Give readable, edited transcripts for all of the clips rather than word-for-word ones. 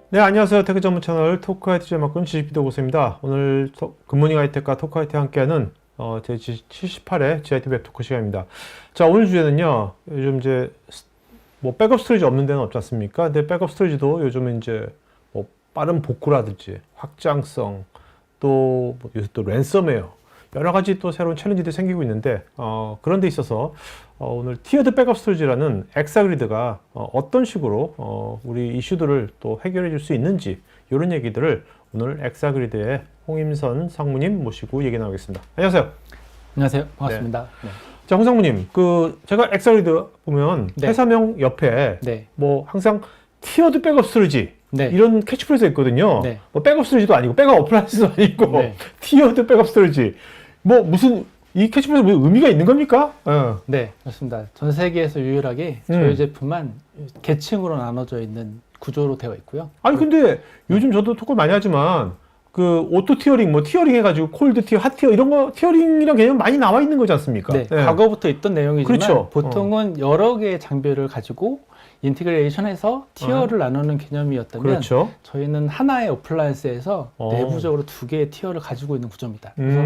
네, 안녕하세요. 테크 전문 채널 토크하이티 제휴 지식비도 고수입니다. 오늘 굿모닝 하이텍과 토크하이티 함께하는 제 78회 GIT 웹 토크 시간입니다. 자, 오늘 주제는요. 요즘 이제 뭐 백업 스토리지 없는 데는 없지 않습니까? 근데 백업 스토리지도 요즘은 이제 뭐 빠른 복구라든지 확장성 또 요새 또 랜섬웨어 여러 가지 또 새로운 챌린지들이 생기고 있는데 그런 데 있어서 오늘 티어드 백업 스토리지라는 엑사그리드가 어떤 식으로 우리 이슈들을 또 해결해 줄 수 있는지 이런 얘기들을 오늘 엑사그리드의 홍임선 상무님 모시고 얘기 나누겠습니다. 안녕하세요. 안녕하세요. 반갑습니다. 네. 자, 홍 상무님, 제가 엑사그리드 보면 네. 회사명 옆에 네. 뭐 항상 티어드 백업 스토리지 네. 이런 캐치프레이즈가 있거든요. 네. 뭐 백업 스토리지도 아니고 백업 어플라이언스도 아니고 네. 티어드 백업 스토리지 뭐 무슨 이 캐치프레이즈 뭐 의미가 있는 겁니까? 네, 그렇습니다. 전 세계에서 유일하게 저희 제품만 계층으로 나눠져 있는 구조로 되어 있고요. 아니 근데 요즘 저도 토크를 많이 하지만 오토 티어링 뭐 티어링 해가지고 콜드 티어, 핫 티어 이런 거 티어링이란 개념 많이 나와 있는 거지 않습니까? 네, 과거부터 있던 내용이지만 그렇죠. 보통은 여러 개의 장비를 가지고 인티그레이션해서 티어를 나누는 개념이었다면 그렇죠. 저희는 하나의 어플라이언스에서 내부적으로 두 개의 티어를 가지고 있는 구조입니다. 그래서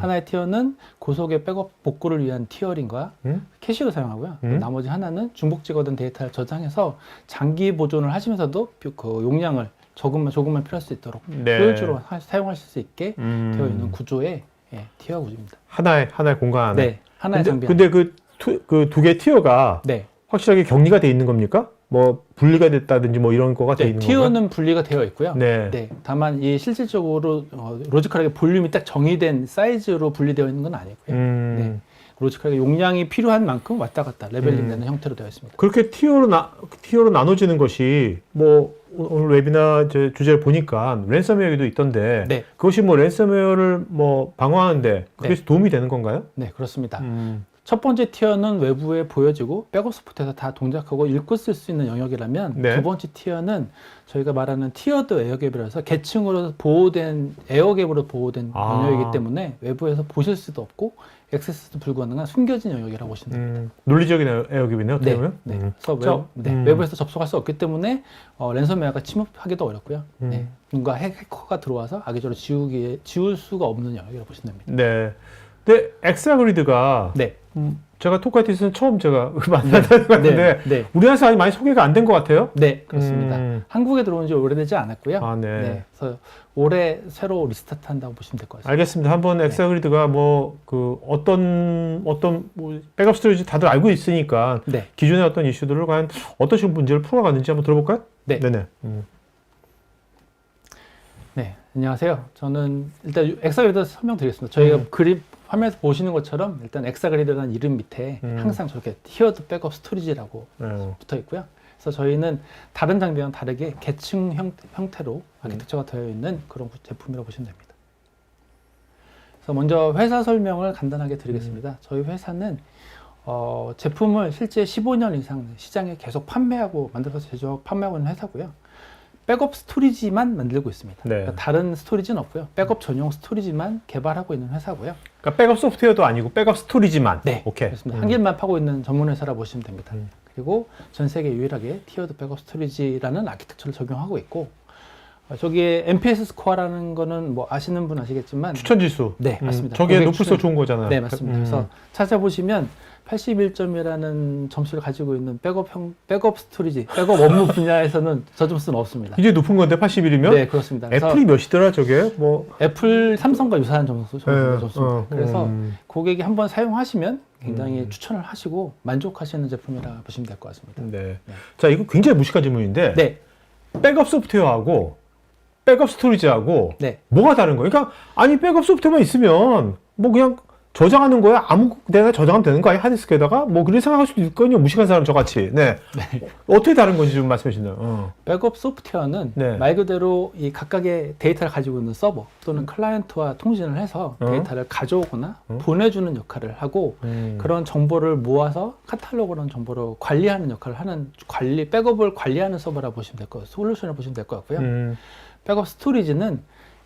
하나의 티어는 고속의 백업 복구를 위한 티어링과 캐시로 사용하고요. 나머지 하나는 중복지거든 데이터를 저장해서 장기 보존을 하시면서도 그 용량을 조금만 필요할 수 있도록 효율적으로 사용하실 수 있게 되어 있는 구조의 티어 구조입니다. 하나의 공간 안에. 네, 하나의 장비. 근데 그 두 개 티어가 네. 확실하게 격리가 돼 있는 겁니까? 뭐 분리가 됐다든지 뭐 이런 거가 돼 있는 건가요? 티어는 분리가 되어 있고요. 네. 다만 이 실질적으로 로지컬하게 볼륨이 딱 정의된 사이즈로 분리되어 있는 건 아니고요. 네. 로지컬하게 용량이 필요한 만큼 왔다 갔다 레벨링되는 형태로 되어 있습니다. 그렇게 티어로 나눠지는 것이 뭐 오늘 웨비나 주제를 보니까 랜섬웨어도 있던데 네. 그것이 뭐 랜섬웨어를 뭐 방어하는데 그게 도움이 되는 건가요? 네, 그렇습니다. 첫 번째 티어는 외부에 보여지고 백업 소프트에서 다 동작하고 읽고 쓸 수 있는 영역이라면 두 번째 티어는 저희가 말하는 티어드 에어갭이라서 계층으로 보호된 에어갭으로 보호된 영역이기 때문에 외부에서 보실 수도 없고 액세스도 불가능한 숨겨진 영역이라고 보시면 됩니다. 논리적인 에어갭이네요. 어떻게 보면. 그래서 외부에서 접속할 수 없기 때문에 랜섬웨어가 침입하기도 어렵고요. 누군가 해커가 들어와서 악의적으로 지울 수가 없는 영역이라고 보시면 됩니다. 네. 근데 엑사그리드가 제가 토크아티스트는 처음 제가 만나는 것 같은데 우리나라에서 아직 많이 소개가 안 된 것 같아요. 네, 그렇습니다. 한국에 들어온 지 오래되지 않았고요. 그래서 올해 새로 리스타트한다고 보시면 될 것 같습니다. 알겠습니다. 한번 엑사그리드가 뭐 어떤 뭐 백업 스토리지 다들 알고 있으니까 기존의 어떤 이슈들을 과연 어떤 식으로 문제를 풀어가는지 한번 들어볼까요? 네네. 네, 안녕하세요. 저는 일단 엑사그리드 설명드리겠습니다. 저희가 그림 화면에서 보시는 것처럼 일단 엑사그리드라는 이름 밑에 항상 저렇게 티어드 백업 스토리지라고 붙어 있고요. 그래서 저희는 다른 장비와는 다르게 계층 형태로 아키텍처가 되어 있는 그런 제품이라고 보시면 됩니다. 그래서 먼저 회사 설명을 간단하게 드리겠습니다. 저희 회사는 제품을 실제 15년 이상 시장에 계속 만들어서 제조하고 판매하고 있는 회사고요. 백업 스토리지만 만들고 있습니다. 그러니까 다른 스토리지는 없고요. 백업 전용 스토리지만 개발하고 있는 회사고요. 그러니까 백업 소프트웨어도 아니고 백업 스토리지만. 네, 오케이. 그렇습니다. 한 길만 파고 있는 전문 회사라 보시면 됩니다. 그리고 전 세계 유일하게 티어드 백업 스토리지라는 아키텍처를 적용하고 있고 저기에 NPS 스코어라는 거는 뭐 아시는 분 아시겠지만 추천 지수. 네, 맞습니다. 저게 높을수록 좋은 거잖아요. 네, 맞습니다. 그래서 찾아보시면 81점이라는 점수를 가지고 있는 백업 스토리지, 백업 업무 분야에서는 저 점수는 없습니다. 이제 높은 건데 81이면? 네, 그렇습니다. 애플이 몇이더라 저게? 애플, 삼성과 유사한 점수입니다. 그래서 고객이 한번 사용하시면 굉장히 추천을 하시고 만족하시는 제품이라 보시면 될 것 같습니다. 자, 이거 굉장히 무식한 질문인데 백업 소프트웨어하고 백업 스토리지하고 뭐가 다른 거예요? 그러니까 아니 백업 소프트웨어만 있으면 뭐 그냥 저장하는 거야? 아무 데나 저장하면 되는 거 아니야? 하드디스크에다가? 뭐 그렇게 생각할 수도 있거든요. 무식한 사람 저같이. 어떻게 다른 건지 좀 말씀해 주시나요? 백업 소프트웨어는 말 그대로 이 각각의 데이터를 가지고 있는 서버 또는 클라이언트와 통신을 해서 데이터를 가져오거나 보내주는 역할을 하고 그런 정보를 모아서 카탈로그라는 정보를 관리하는 역할을 하는 백업을 관리하는 서버라 보시면 될 것 같아요. 솔루션을 보시면 될 것 같고요. 백업 스토리지는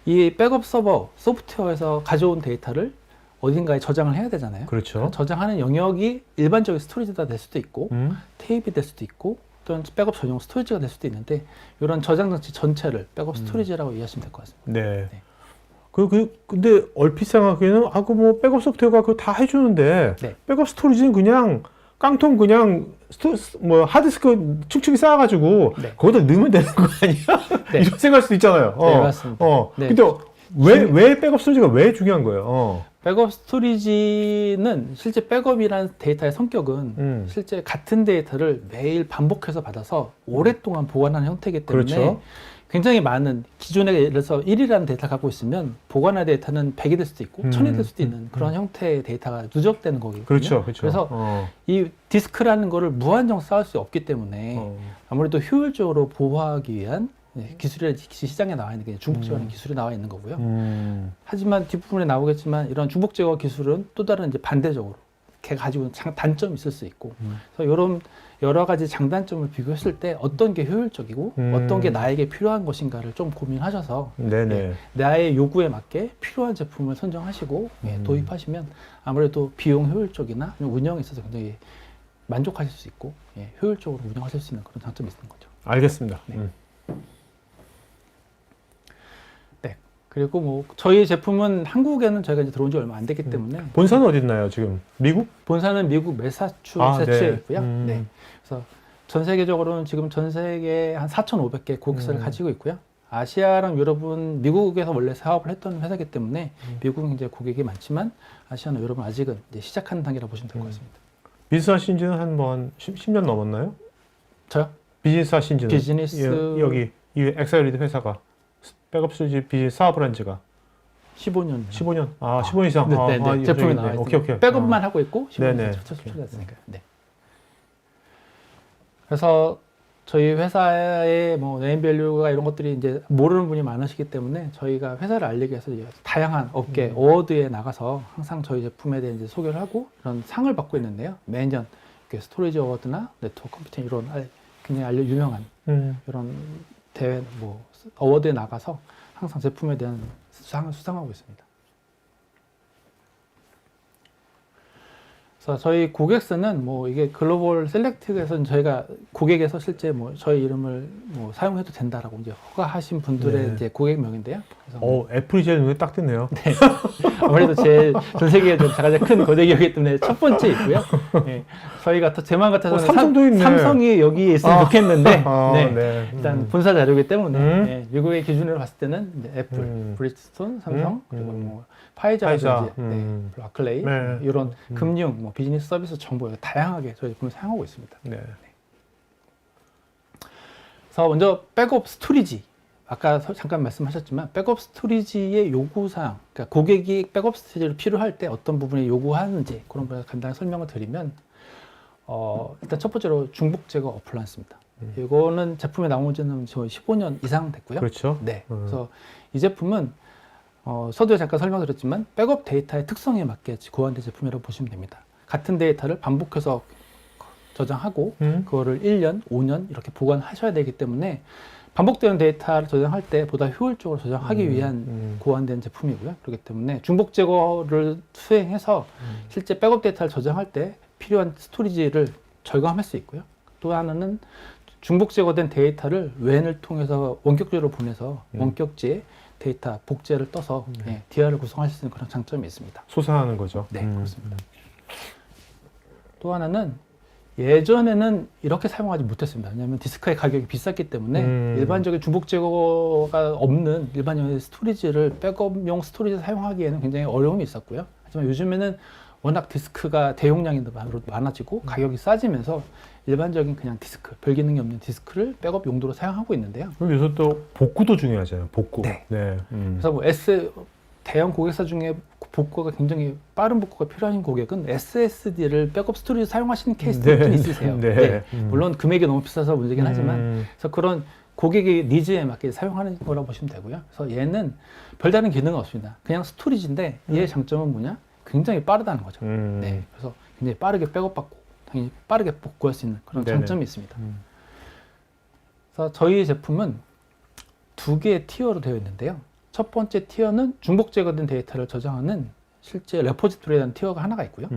이 백업 서버 소프트웨어에서 가져온 데이터를 어딘가에 저장을 해야 되잖아요. 그렇죠. 저장하는 영역이 일반적인 스토리지가 될 수도 있고 테이프가 될 수도 있고 어떤 백업 전용 스토리지가 될 수도 있는데 이런 저장 장치 전체를 백업 스토리지라고 이해하시면 될 것 같습니다. 네. 네. 근데 얼핏 생각하기에는 뭐 백업 소프트웨어가 그거 다 해주는데 네. 백업 스토리지는 그냥 깡통 그냥 뭐 하드디스크 축축이 쌓아가지고 네. 거기다 넣으면 되는 거 아니야? 네. 이런 생각할 수도 있잖아요. 네, 맞습니다. 네. 근데 왜 백업 스토리지가 왜 중요한 거예요? 백업 스토리지는 실제 백업이라는 데이터의 성격은 실제 같은 데이터를 매일 반복해서 받아서 오랫동안 보관하는 형태이기 때문에 그렇죠. 굉장히 많은 기존에 예를 들어서 1이라는 데이터를 갖고 있으면 보관할 데이터는 100이 될 수도 있고 1000이 될 수도 있는 그런 형태의 데이터가 누적되는 거거든요. 그렇죠. 그래서 이 디스크라는 거를 무한정 쌓을 수 없기 때문에 아무래도 효율적으로 보호하기 위한 기술이 시장에 나와 있는 게 중복 제거하는 기술이 나와 있는 거고요. 하지만 뒷부분에 나오겠지만 이런 중복 제거 기술은 또 다른 이제 반대적으로 걔가 가지고 있는 단점이 있을 수 있고 그래서 이런 여러 가지 장단점을 비교했을 때 어떤 게 효율적이고 어떤 게 나에게 필요한 것인가를 좀 고민하셔서 나의 요구에 맞게 필요한 제품을 선정하시고 도입하시면 아무래도 비용 효율적이나 운영에 있어서 굉장히 만족하실 수 있고 효율적으로 운영하실 수 있는 그런 장점이 있는 거죠. 알겠습니다. 네. 그리고 뭐 저희 제품은 한국에는 저희가 이제 들어온 지 얼마 안 됐기 때문에 본사는 어디 있나요 지금? 미국? 본사는 미국 매사추세츠에 네. 있고요. 네. 그래서 전 세계적으로는 지금 전 세계 한 4,500개 고객사를 가지고 있고요. 아시아랑 유럽은 미국에서 원래 사업을 했던 회사이기 때문에 미국은 이제 고객이 많지만 아시아나 유럽은 아직은 이제 시작하는 단계라고 보시면 될 것 같습니다. 비즈니스 하신 지는 한 10년 넘었나요? 저요? 비즈니스 하신 지는? 비즈니스 여기 이 엑사이리드 회사가 백업 스토리지 비즈니스 사업을 한 지가 15년. 15년? 15년 이상? 네. 제품이 나와 있습니다. 오케이. 백업만 하고 있고 15년 출시됐으니까요. 네. 그래서 저희 회사의 뭐 네임밸류가 이런 것들이 이제 모르는 분이 많으시기 때문에 저희가 회사를 알리기 위해서 다양한 업계 어워드에 나가서 항상 저희 제품에 대해 이제 소개를 하고 이런 상을 받고 있는데요. 매년 스토리지 어워드나 네트워크 컴퓨팅 이런 굉장히 유명한 이런 대회 뭐 어워드에 나가서 항상 제품에 대한 상을 수상하고 있습니다. 그래서 저희 고객사는 뭐 이게 글로벌 셀렉트에서는 저희가 고객에서 실제 뭐 저희 이름을 뭐 사용해도 된다라고 이제 허가하신 분들의 이제 고객명인데요. 그래서 애플이 제일 눈에 딱 띄네요. 네. 아무래도 제 전 세계에 가장 큰 고객이기 때문에 첫 번째 있고요. 네. 저희가 제 마음 같아서는 삼성도 있네. 삼성이 여기에 있으면 좋겠는데 네. 일단 본사 자료이기 때문에 미국의 기준으로 봤을 때는 애플, 브리ヂ스톤, 삼성 그리고 뭐 파이자, 아클레이 이런 금융, 뭐 비즈니스 서비스 정보 다양하게 저희 제품을 사용하고 있습니다. 그래서 먼저 백업 스토리지. 아까 잠깐 말씀하셨지만 백업 스토리지의 요구사항, 그러니까 고객이 백업 스토리지를 필요할 때 어떤 부분이 요구하는지 그런 부분을 간단히 설명을 드리면 일단 첫 번째로 중복 제거 어플라이언스입니다. 이거는 제품에 나온 지는 15년 이상 됐고요. 그렇죠. 네. 그래서 이 제품은 서두에 잠깐 설명드렸지만 백업 데이터의 특성에 맞게 고안된 제품이라고 보시면 됩니다. 같은 데이터를 반복해서 저장하고 그거를 1년, 5년 이렇게 보관하셔야 되기 때문에 반복되는 데이터를 저장할 때 보다 효율적으로 저장하기 위한 고안된 제품이고요. 그렇기 때문에 중복 제거를 수행해서 실제 백업 데이터를 저장할 때 필요한 스토리지를 절감할 수 있고요. 또 하나는 중복 제거된 데이터를 웬을 통해서 원격지로 보내서 원격지에 데이터 복제를 떠서 DR을 구성하실 수 있는 그런 장점이 있습니다. 소상하는 거죠. 네, 그렇습니다. 또 하나는 예전에는 이렇게 사용하지 못했습니다. 왜냐하면 디스크의 가격이 비쌌기 때문에 일반적인 중복 제거가 없는 일반적인 스토리지를 백업용 스토리지 사용하기에는 굉장히 어려움이 있었고요. 하지만 요즘에는 워낙 디스크가 대용량이 많아지고 가격이 싸지면서 일반적인 그냥 디스크, 별 기능이 없는 디스크를 백업 용도로 사용하고 있는데요. 그럼 요새 또 복구도 중요하잖아요. 복구. 네. 그래서 뭐 대형 고객사 중에 복구가 굉장히 빠른 복구가 필요한 고객은 SSD를 백업 스토리지 사용하시는 케이스도 좀 있으세요. 물론 금액이 너무 비싸서 문제긴 하지만 그래서 그런 고객의 니즈에 맞게 사용하는 거라고 보시면 되고요. 그래서 얘는 별다른 기능은 없습니다. 그냥 스토리지인데 얘의 장점은 뭐냐? 굉장히 빠르다는 거죠. 그래서 굉장히 빠르게 백업받고 당연히 빠르게 복구할 수 있는 그런 장점이 있습니다. 그래서 저희 제품은 두 개의 티어로 되어 있는데요. 첫 번째 티어는 중복 제거된 데이터를 저장하는 실제 레포지토리라는 티어가 하나가 있고요.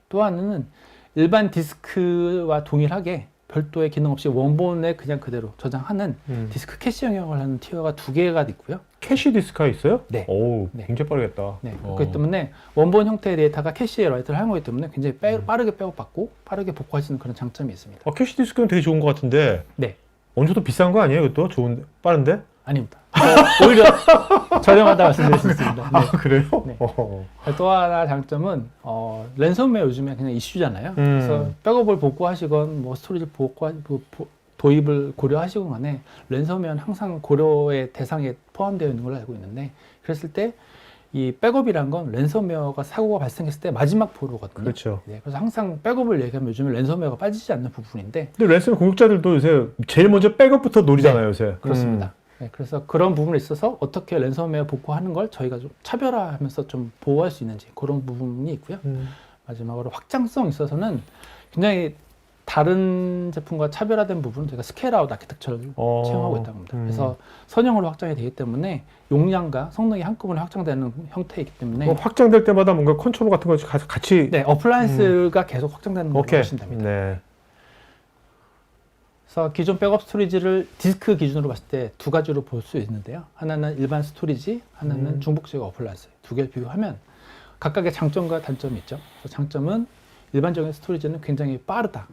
또 하나는 일반 디스크와 동일하게 별도의 기능 없이 원본에 그냥 그대로 저장하는 디스크 캐시 영역을 하는 티어가 2개가 있고요. 캐시 디스크가 있어요? 네. 오, 네. 굉장히 빠르겠다. 네. 그렇기 때문에 원본 형태의 데이터가 캐시에 라이트를 하는 거기 때문에 굉장히 빠르게 백업받고 빠르게 복구할 수 있는 그런 장점이 있습니다. 캐시 디스크는 되게 좋은 것 같은데 네. 어느 정도 비싼 거 아니에요? 이것도 좋은데 빠른데? 아닙니다. 오히려 저렴하다 말씀드릴 수 있습니다. 네. 아 그래요? 네. 또 하나 장점은 랜섬웨어 요즘에 그냥 이슈잖아요. 그래서 백업을 복구하시건 뭐 스토리지 도입을 고려하시건 간에 랜섬웨어는 항상 고려의 대상에 포함되어 있는 걸로 알고 있는데, 그랬을 때 이 백업이란 건 랜섬웨어가 사고가 발생했을 때 마지막 보루거든요. 그렇죠. 네, 그래서 항상 백업을 얘기하면 요즘에 랜섬웨어가 빠지지 않는 부분인데, 근데 랜섬 공격자들도 요새 제일 먼저 백업부터 노리잖아요, 네, 요새. 그렇습니다. 네, 그래서 그런 부분에 있어서 어떻게 랜섬웨어 복구하는 걸 저희가 좀 차별화하면서 좀 보호할 수 있는지 그런 부분이 있고요. 마지막으로 확장성 있어서는 굉장히 다른 제품과 차별화된 부분은 저희가 스케일아웃 아키텍처를 채용하고 있다고 합니다. 그래서 선형으로 확장이 되기 때문에 용량과 성능이 한꺼번에 확장되는 형태이기 때문에 확장될 때마다 뭔가 컨트롤 같은 거 같이 네, 어플라이언스가 계속 확장되는 걸로 보시면 됩니다. 네. 그래서 기존 백업 스토리지를 디스크 기준으로 봤을 때 2가지로 볼 수 있는데요. 하나는 일반 스토리지, 하나는 중복제거 어플라이언스. 2개를 비교하면 각각의 장점과 단점이 있죠. 그래서 장점은 일반적인 스토리지는 굉장히 빠르다.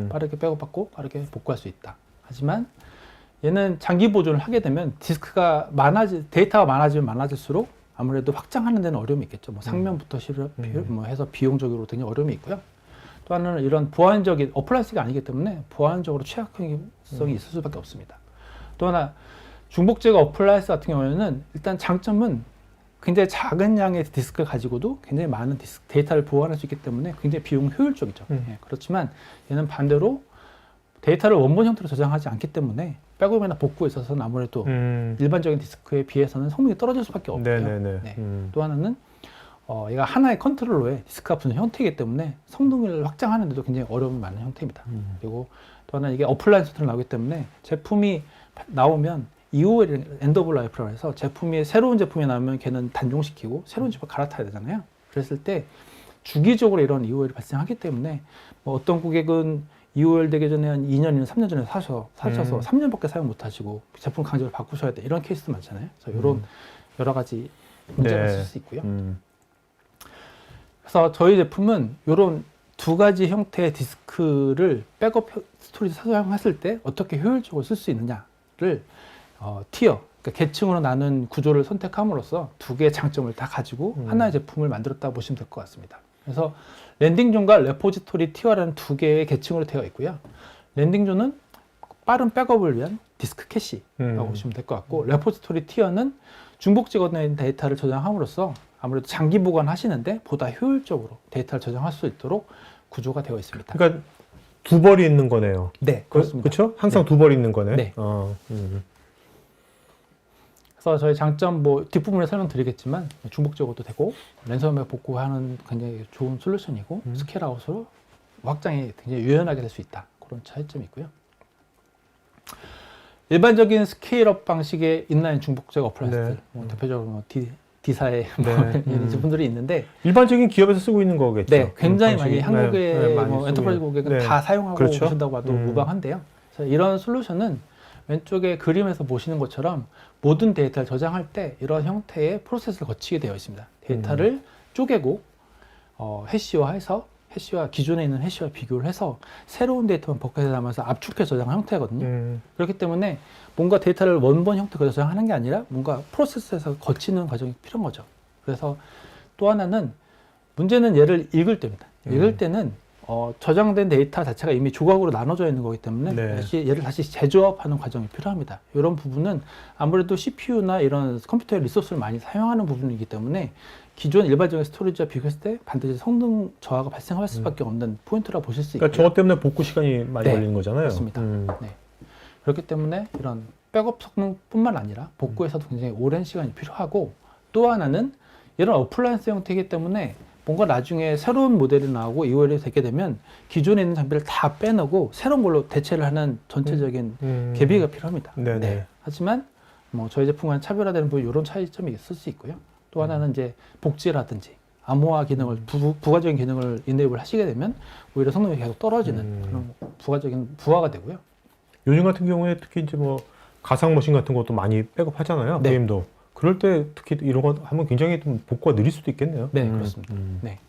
빠르게 백업받고 빠르게 복구할 수 있다. 하지만 얘는 장기 보존을 하게 되면 데이터가 많아지면 많아질수록 아무래도 확장하는 데는 어려움이 있겠죠. 뭐 상면부터 뭐 해서 비용적으로 굉장히 어려움이 있고요. 또 하나는 이런 보안적인 어플라이언스가 아니기 때문에 보안적으로 취약성이 있을 수밖에 없습니다. 또 하나 중복제거 어플라이언스 같은 경우에는 일단 장점은 굉장히 작은 양의 디스크를 가지고도 굉장히 많은 데이터를 보완할 수 있기 때문에 굉장히 비용 효율적이죠. 예, 그렇지만 얘는 반대로 데이터를 원본 형태로 저장하지 않기 때문에 백업이나 복구에 있어서는 아무래도 일반적인 디스크에 비해서는 성능이 떨어질 수밖에 없고요. 네. 또 하나는 얘가 하나의 컨트롤러에 디스크가 붙는 형태이기 때문에 성능을 확장하는 데도 굉장히 어려움이 많은 형태입니다. 그리고 또 하나 이게 어플라이언스로 나오기 때문에 제품이 나오면 EOL, 엔드 오브 라이프라고 해서 새로운 제품이 나오면 걔는 단종시키고 새로운 제품을 갈아타야 되잖아요. 그랬을 때 주기적으로 이런 EOL이 발생하기 때문에 뭐 어떤 고객은 EOL 되기 전에 한 2년이나 3년 전에 사셔서 3년밖에 사용 못 하시고 제품 강제로 바꾸셔야 돼. 이런 케이스도 많잖아요. 그래서 이런 여러 가지 문제가 있을 수 있고요. 그래서 저희 제품은 이런 2가지 형태의 디스크를 백업 스토리지 사용했을 때 어떻게 효율적으로 쓸 수 있느냐를 티어, 그러니까 계층으로 나눈 구조를 선택함으로써 2개의 장점을 다 가지고 하나의 제품을 만들었다 보시면 될 것 같습니다. 그래서 랜딩존과 레포지토리 티어라는 2개의 계층으로 되어 있고요. 랜딩존은 빠른 백업을 위한 디스크 캐시라고 보시면 될 것 같고, 레포지토리 티어는 중복제거된 데이터를 저장함으로써 아무래도 장기 보관하시는데 보다 효율적으로 데이터를 저장할 수 있도록 구조가 되어 있습니다. 그러니까 2벌이 있는 거네요. 네, 그렇습니다. 그렇죠? 항상 2벌이 있는 거네. 네. 그래서 저희 장점 뒷부분에 설명드리겠지만 중복제거도 되고 랜섬웨어 복구하는 굉장히 좋은 솔루션이고 스케일아웃으로 확장이 굉장히 유연하게 될 수 있다. 그런 차이점이 있고요. 일반적인 스케일업 방식의 인라인 중복제거 어플라이언스들, 대표적으로 D사의 이런 제품들이 있는데 일반적인 기업에서 쓰고 있는 거겠죠. 네, 굉장히 많이 한국의 많이 엔터프라이즈 고객은 다 사용하고 그렇죠? 계신다고 봐도 무방한데요. 그래서 이런 솔루션은 왼쪽에 그림에서 보시는 것처럼 모든 데이터를 저장할 때 이런 형태의 프로세스를 거치게 되어 있습니다. 데이터를 쪼개고 해시화해서 기존에 있는 해시와 비교를 해서 새로운 데이터만 버켓에 담아서 압축해 저장한 형태거든요. 그렇기 때문에 뭔가 데이터를 원본 형태로 저장하는 게 아니라 뭔가 프로세스에서 거치는 과정이 필요한 거죠. 그래서 또 하나는 문제는 얘를 읽을 때입니다. 읽을 때는 저장된 데이터 자체가 이미 조각으로 나눠져 있는 거기 때문에 얘를 다시 재조합하는 과정이 필요합니다. 이런 부분은 아무래도 CPU나 이런 컴퓨터의 리소스를 많이 사용하는 부분이기 때문에 기존 일반적인 스토리지와 비교했을 때 반드시 성능 저하가 발생할 수밖에 없는 포인트라고 보실 수 있고요. 그러니까 저것 때문에 복구 시간이 많이 걸리는 거잖아요. 그렇습니다. 네. 그렇기 때문에 이런 백업 성능뿐만 아니라 복구에서도 굉장히 오랜 시간이 필요하고, 또 하나는 이런 어플라이언스 형태이기 때문에 뭔가 나중에 새로운 모델이 나오고 EOL이 되게 되면 기존에 있는 장비를 다 빼놓고 새로운 걸로 대체를 하는 전체적인 개비가 필요합니다. 네. 하지만 저희 제품과는 차별화되는 부분 이런 차이점이 있을 수 있고요. 또 하나는 이제 복지라든지 암호화 기능을 부가적인 기능을 이네이블 하시게 되면 오히려 성능이 계속 떨어지는 그런 부하가 되고요. 요즘 같은 경우에 특히 이제 뭐 가상 머신 같은 것도 많이 백업하잖아요. 네. 게임도. 그럴 때 특히 이런 거 하면 굉장히 좀 복구가 느릴 수도 있겠네요. 네, 그렇습니다. 네.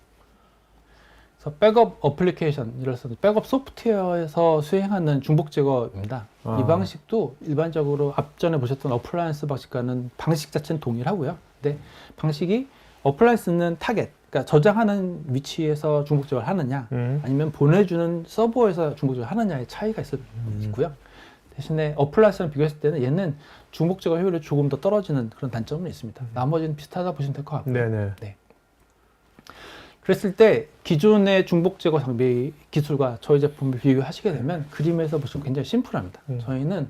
그래서 백업 어플리케이션, 예를 들어서 백업 소프트웨어에서 수행하는 중복 제거입니다. 아. 이 방식도 일반적으로 앞전에 보셨던 어플라이언스 방식과는 방식 자체는 동일하고요. 근데 방식이 어플라이언스는 타겟, 그러니까 저장하는 위치에서 중복 제거를 하느냐, 아니면 보내주는 서버에서 중복 제거를 하느냐의 차이가 있고요. 대신에 어플라이언스랑 비교했을 때는 얘는 중복 제거 효율이 조금 더 떨어지는 그런 단점은 있습니다. 나머지는 비슷하다 보시면 될 것 같고요. 네네. 네. 그랬을 때 기존의 중복 제거 장비 기술과 저희 제품을 비교하시게 되면 그림에서 보시면 굉장히 심플합니다. 저희는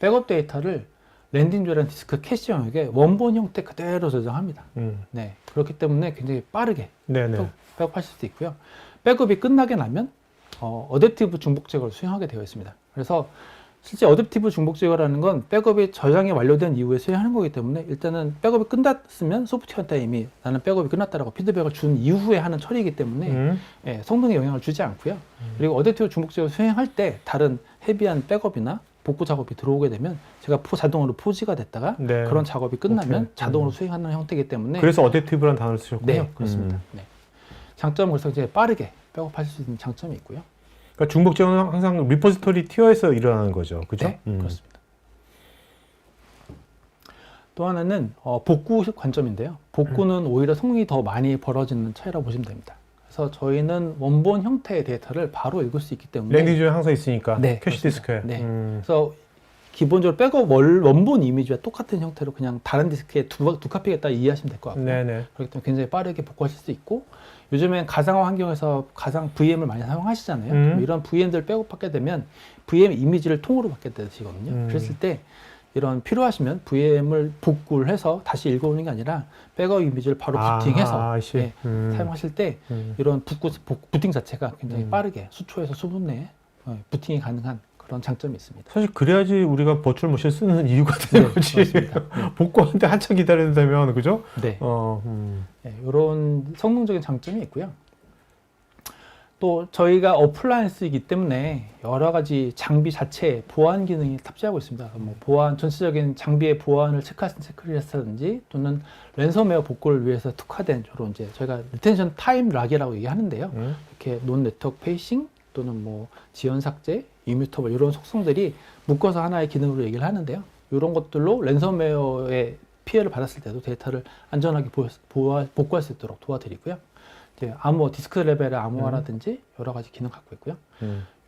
백업 데이터를 랜딩존이라는 디스크 캐시 영역에 원본 형태 그대로 저장합니다. 네. 그렇기 때문에 굉장히 빠르게 네네. 백업하실 수 있고요. 백업이 끝나게 나면 어댑티브 중복 제거를 수행하게 되어 있습니다. 그래서 실제 어댑티브 중복 제거라는 건 백업이 저장이 완료된 이후에 수행하는 거기 때문에 일단은 백업이 끝났으면 소프트웨어한테 이미 나는 백업이 끝났다라고 피드백을 준 이후에 하는 처리이기 때문에 예, 성능에 영향을 주지 않고요. 그리고 어댑티브 중복 제거 수행할 때 다른 헤비한 백업이나 복구 작업이 들어오게 되면 제가 자동으로 포지가 됐다가 네. 그런 작업이 끝나면 오케이. 자동으로 수행하는 형태이기 때문에 그래서 어댑티브라는 단어를 쓰셨군요. 네, 그렇습니다. 네. 장점은 그래서 이제 빠르게 백업하실 수 있는 장점이 있고요. 그러니까 중복 제어는 항상 리포지토리 티어에서 일어나는 거죠. 그죠? 네, 그렇습니다. 또 하나는 복구 관점인데요. 복구는 오히려 성능이 더 많이 벌어지는 차이라고 보시면 됩니다. 그래서 저희는 원본 형태의 데이터를 바로 읽을 수 있기 때문에 랜딩존에 항상 있으니까 네, 캐시 디스크에. 네. 그래서 기본적으로 백업 원본 이미지와 똑같은 형태로 그냥 다른 디스크에 두 카피겠다 이해하시면 될 것 같고요. 네네. 그렇기 때문에 굉장히 빠르게 복구하실 수 있고 요즘엔 가상화 환경에서 가상 VM을 많이 사용하시잖아요. 그럼 이런 VM들 백업하게 되면 VM 이미지를 통으로 받게 되시거든요. 그랬을 때 이런 필요하시면 VM을 복구를 해서 다시 읽어오는 게 아니라 백업 이미지를 바로 부팅해서 네, 사용하실 때 이런 부팅 자체가 굉장히 빠르게 수초에서 수분 내에 부팅이 가능한 그런 장점이 있습니다. 사실 그래야지 우리가 버추얼 머신 쓰는 이유가 되는 거지. 복구하는데 한참 기다려야 되면 그죠? 네. 네, 이런 성능적인 장점이 있고요. 또 저희가 어플라이언스이기 때문에 여러 가지 장비 자체에 보안 기능이 탑재하고 있습니다. 뭐 보안 전체적인 장비의 보안을 체크하는 체크리스트라든지 또는 랜섬웨어 복구를 위해서 특화된 저런 이제 저희가 리텐션 타임 락이라고 얘기하는데요. 이렇게 논 네트워크 페이싱 또는 뭐 지연 삭제, 이뮤터블 이런 속성들이 묶어서 하나의 기능으로 얘기를 하는데요. 이런 것들로 랜섬웨어의 피해를 받았을 때도 데이터를 안전하게 복구할 수 있도록 도와드리고요. 이제 암호, 디스크 레벨의 암호화라든지 여러 가지 기능 갖고 있고요.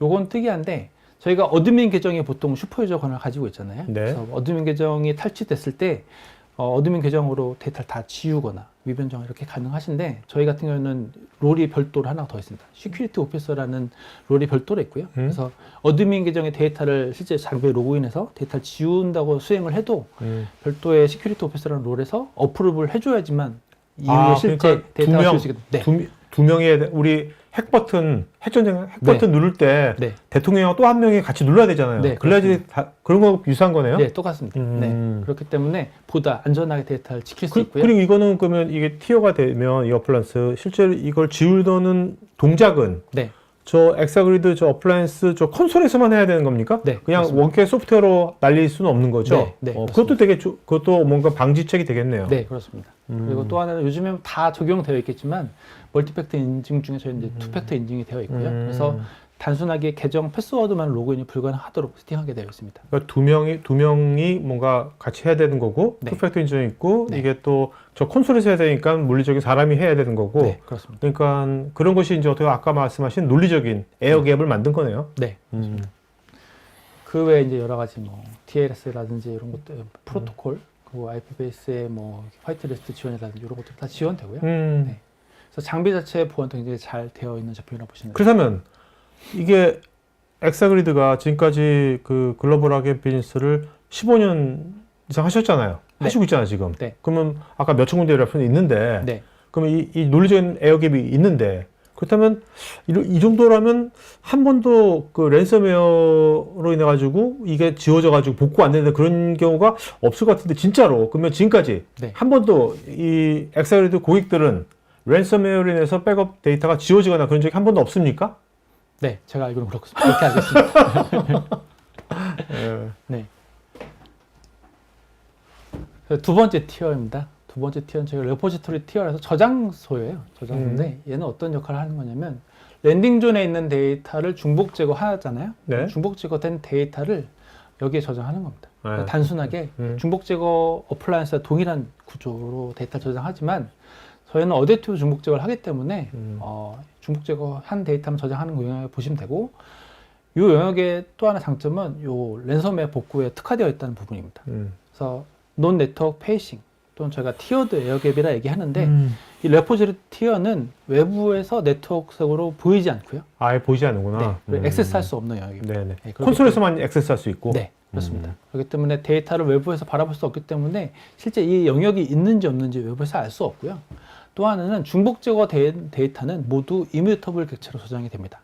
요건 특이한데 저희가 어드민 계정에 보통 슈퍼유저 권한을 가지고 있잖아요. 네. 그래서 어드민 계정이 탈취됐을 때 어드민 계정으로 데이터를 다 지우거나 위변정 이렇게 가능하신데 저희 같은 경우는 롤이 별도로 하나 더 있습니다. 시큐리티 오피서라는 롤이 별도로 있고요. 그래서 어드민 계정의 데이터를 실제 장비에 로그인해서 데이터를 지운다고 수행을 해도 별도의 시큐리티 오피서라는 롤에서 어프로브를 해줘야지만 이후에 실제 그러니까 데이터가 지울 수 있게 네. 두 명의 우리 핵 버튼 누를 때 네. 대통령하고 또 한 명이 같이 눌러야 되잖아요. 네, 그래야지 그런 거 유사한 거네요. 네, 똑같습니다. 네. 그렇기 때문에 보다 안전하게 데이터를 지킬 수 있고요. 그리고 이거는 그러면 이게 티어가 되면 이 어플라이언스 실제로 이걸 지우려는 동작은 네. 저 엑사그리드 저 어플라이언스 저 콘솔에서만 해야 되는 겁니까? 네, 그냥 그렇습니다. 원격 소프트웨어로 날릴 수는 없는 거죠. 네, 네, 그것도 되게 그것도 뭔가 방지책이 되겠네요. 네, 그렇습니다. 그리고 또 하나는 요즘에 다 적용되어 있겠지만 멀티팩터 인증 중에 저희는 이제 투팩터 인증이 되어 있고요. 그래서 단순하게 계정 패스워드만 로그인이 불가능하도록 세팅하게 되어 있습니다. 그러니까 두 명이 뭔가 같이 해야 되는 거고 네. 투팩터 인증이 있고 네. 이게 또 저 콘솔에서 해야 되니까 물리적인 사람이 해야 되는 거고. 네, 그렇습니다. 그러니까 그런 것이 이제 어떻게 아까 말씀하신 논리적인 에어갭을 만든 거네요. 네. 그 외에 이제 여러 가지 뭐 TLS라든지 이런 것들 프로토콜 그리고 IP 베이스의 뭐 화이트리스트 지원이라든지 이런 것들 다 지원되고요. 네. 그래서 장비 자체의 보안도 굉장히 잘 되어 있는 제품이라고 보시면 됩니다. 그렇다면 이게 엑사그리드가 지금까지 그 글로벌하게 비즈니스를 15년 이상 하셨잖아요. 네. 하시고 있잖아요, 지금. 네. 그러면 아까 몇천 군데 레퍼런스 있는데, 네. 그러면 이 논리적인 에어갭이 있는데, 그렇다면 이 정도라면 한 번도 그 랜섬웨어로 인해 가지고 이게 지워져 가지고 복구 안 되는 그런 경우가 없을 것 같은데 진짜로 그러면 지금까지 네. 한 번도 이 엑사그리드 고객들은 랜섬웨어로 인해서 백업 데이터가 지워지거나 그런 적이 한 번도 없습니까? 네, 제가 알기로는 그렇게 알겠습니다. 예. 네. 두 번째 티어입니다. 두 번째 티어는 저희가 레포지토리 티어라서 저장소예요. 저장소인데 얘는 어떤 역할을 하는 거냐면 랜딩존에 있는 데이터를 중복 제거하잖아요. 네. 중복 제거된 데이터를 여기에 저장하는 겁니다. 그러니까 네. 단순하게 중복 제거 어플라이언스와 동일한 구조로 데이터를 저장하지만 저희는 어댑티브 중복 제거를 하기 때문에 중복 제거한 데이터만 저장하는 영역을 보시면 되고 이 영역의 또 하나 장점은 이 랜섬웨어 복구에 특화되어 있다는 부분입니다. 그래서 논 네트워크 페이싱 또는 저희가 티어드 에어갭이라 얘기하는데 이 레포지토리 티어는 외부에서 네트워크적으로 보이지 않고요. 아예 보이지 않는구나. 네, 액세스할 수 없는 영역입니다. 네네. 네, 콘솔에서만 액세스할 수 있고. 네, 그렇습니다. 그렇기 때문에 데이터를 외부에서 바라볼 수 없기 때문에 실제 이 영역이 있는지 없는지 외부에서 알 수 없고요. 또 하나는 중복 제거 데이터는 모두 이뮤터블 객체로 저장이 됩니다.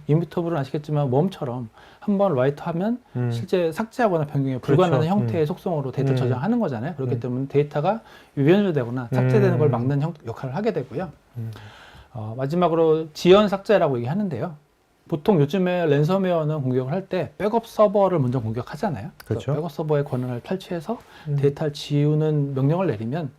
이뮤터블은 아시겠지만 웜처럼 한번 라이트하면 실제 삭제하거나 변경이 불가능한 그렇죠. 형태의 속성으로 데이터를 저장하는 거잖아요. 그렇기 때문에 데이터가 유변조되거나 삭제되는 걸 막는 역할을 하게 되고요. 마지막으로 지연 삭제라고 얘기하는데요. 보통 요즘에 랜섬웨어는 공격을 할 때 백업 서버를 먼저 공격하잖아요. 그렇죠. 백업 서버의 권한을 탈취해서 데이터를 지우는 명령을 내리면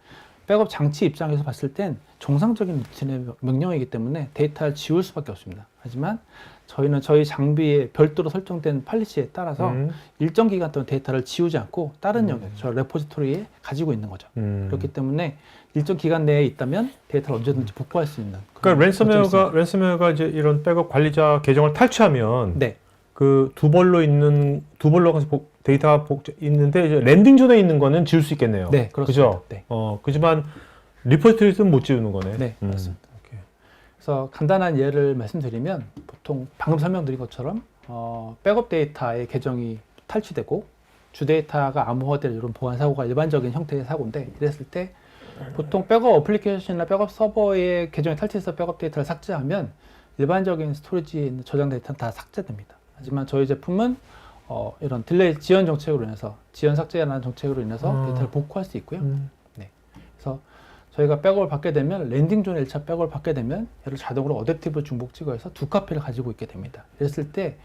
백업 장치 입장에서 봤을 땐 정상적인 루틴의 명령이기 때문에 데이터를 지울 수밖에 없습니다. 하지만 저희는 저희 장비에 별도로 설정된 팔리시에 따라서 일정 기간 동안 데이터를 지우지 않고 다른 영역, 저 레포지토리에 가지고 있는 거죠. 그렇기 때문에 일정 기간 내에 있다면 데이터를 언제든지 복구할 수 있는. 그러니까 랜섬웨어가 이제 이런 백업 관리자 계정을 탈취하면 네. 그 두 벌로 가서 데이터가 있는데 이제 랜딩 존에 있는 거는 지울 수 있겠네요. 네, 그렇습니다. 그죠? 네. 그지만 리포지토리는 못 지우는 거네. 네, 그렇습니다. 오케이. 그래서 간단한 예를 말씀드리면 보통 방금 설명드린 것처럼 백업 데이터의 계정이 탈취되고 주 데이터가 암호화될 이런 보안 사고가 일반적인 형태의 사고인데 이랬을 때 보통 백업 어플리케이션이나 백업 서버의 계정이 탈취해서 백업 데이터를 삭제하면 일반적인 스토리지에 있는 저장 데이터는 다 삭제됩니다. 하지만 저희 제품은 이런 딜레이 지연 정책으로 인해서 지연 삭제라는 정책으로 인해서 데이터를 복구할 수 있고요. 네. 그래서 저희가 백업을 받게 되면 랜딩 존 1차 백업을 받게 되면 얘를 자동으로 어댑티브 중복 찍어서 두 카피를 가지고 있게 됩니다. 그랬을 때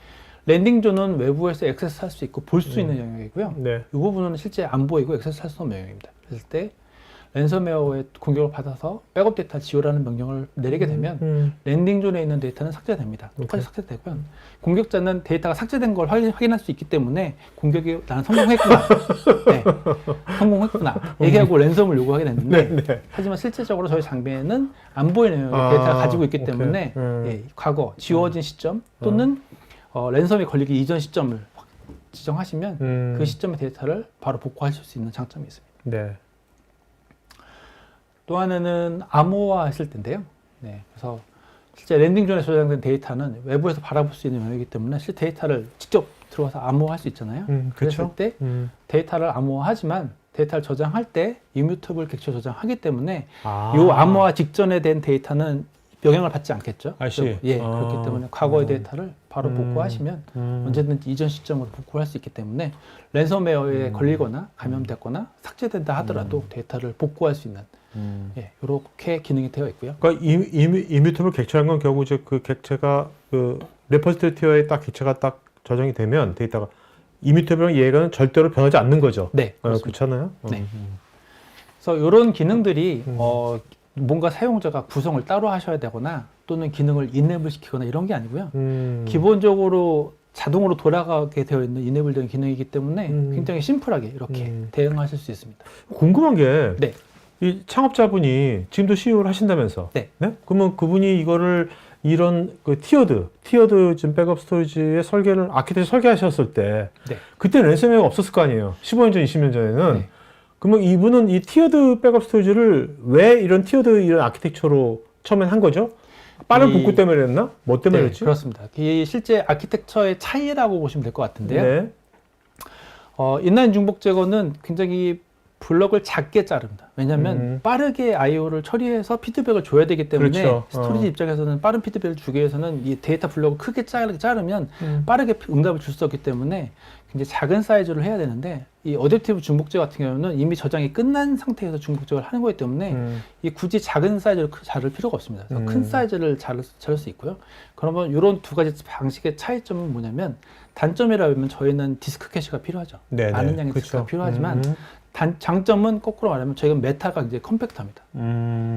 랜딩 존은 외부에서 액세스할 수 있고 볼 수 있는 영역이고요. 네. 이 부분은 실제 안 보이고 액세스할 수 없는 영역입니다. 그랬을 때 랜섬웨어의 공격을 받아서 백업 데이터 지우라는 명령을 내리게 되면 랜딩 존에 있는 데이터는 삭제됩니다. 똑같이 삭제되고요. 공격자는 데이터가 삭제된 걸 확인할 수 있기 때문에 공격이 나는 성공했구나. 네, 성공했구나. 얘기하고 랜섬을 요구하게 됐는데 네, 네. 하지만 실제적으로 저희 장비에는 안 보이는 데이터가 가지고 있기 때문에 예, 과거 지워진 시점 또는 랜섬이 걸리기 이전 시점을 지정하시면 그 시점의 데이터를 바로 복구하실 수 있는 장점이 있습니다. 네. 또 하나는 암호화 했을 텐데요. 네, 그래서 실제 랜딩존에 저장된 데이터는 외부에서 바라볼 수 있는 영역이기 때문에 실제 데이터를 직접 들어가서 암호화할 수 있잖아요. 그랬을 때 데이터를 암호화하지만 데이터를 저장할 때 이뮤터블 객체 저장하기 때문에 이 암호화 직전에 된 데이터는 영향을 받지 않겠죠. 예, 그렇기 때문에 과거의 데이터를 바로 복구하시면 언제든지 이전 시점으로 복구할 수 있기 때문에 랜섬웨어에 걸리거나 감염됐거나 삭제된다 하더라도 데이터를 복구할 수 있는 예, 이렇게 기능이 되어 있고요. 그러니까 이뮤터블 객체라는 건 결국 이제 그 객체가 그 레포지토리 티어에 딱 객체가 딱 저장이 되면 데이터가 이뮤터블은 얘가 절대로 변하지 않는 거죠. 네, 그렇잖아요. 네. 그래서 이런 기능들이 뭔가 사용자가 구성을 따로 하셔야 되거나 또는 기능을 인앱을 시키거나 이런 게 아니고요. 기본적으로 자동으로 돌아가게 되어 있는 이네블된 기능이기 때문에 굉장히 심플하게 이렇게 대응하실 수 있습니다. 궁금한 게 네. 이 창업자분이 지금도 CEO를 하신다면서? 네. 그러면 그분이 이거를 이런 그 티어드 지금 백업 스토리지의 아키텍처 설계하셨을 때 네. 그때 랜섬웨어가 없었을 거 아니에요. 15년 전, 20년 전에는. 네. 그러면 이분은 이 티어드 백업 스토리지를 왜 이런 티어드 이런 아키텍처로 처음엔 한 거죠? 빠른 복구 때문에 했나? 뭐 때문에 네, 했지? 그렇습니다. 이 실제 아키텍처의 차이라고 보시면 될 것 같은데요. 네. 인라인 중복 제거는 굉장히 블럭을 작게 자릅니다. 왜냐하면 빠르게 I/O를 처리해서 피드백을 줘야 되기 때문에 그렇죠. 스토리지 입장에서는 빠른 피드백을 주기 위해서는 이 데이터 블럭을 크게 자르면 빠르게 응답을 줄 수 없기 때문에 굉장히 작은 사이즈로 해야 되는데 이 어댑티브 중복제 같은 경우는 이미 저장이 끝난 상태에서 중복제를 하는 거기 때문에 이 굳이 작은 사이즈를 자를 필요가 없습니다. 그래서 큰 사이즈를 자를 수 있고요. 그러면 이런 두 가지 방식의 차이점은 뭐냐면 단점이라면 저희는 디스크 캐시가 필요하죠. 네네. 많은 양의 디스크가 그쵸. 필요하지만 장점은 거꾸로 말하면 저희가 메타가 굉장히 컴팩트합니다.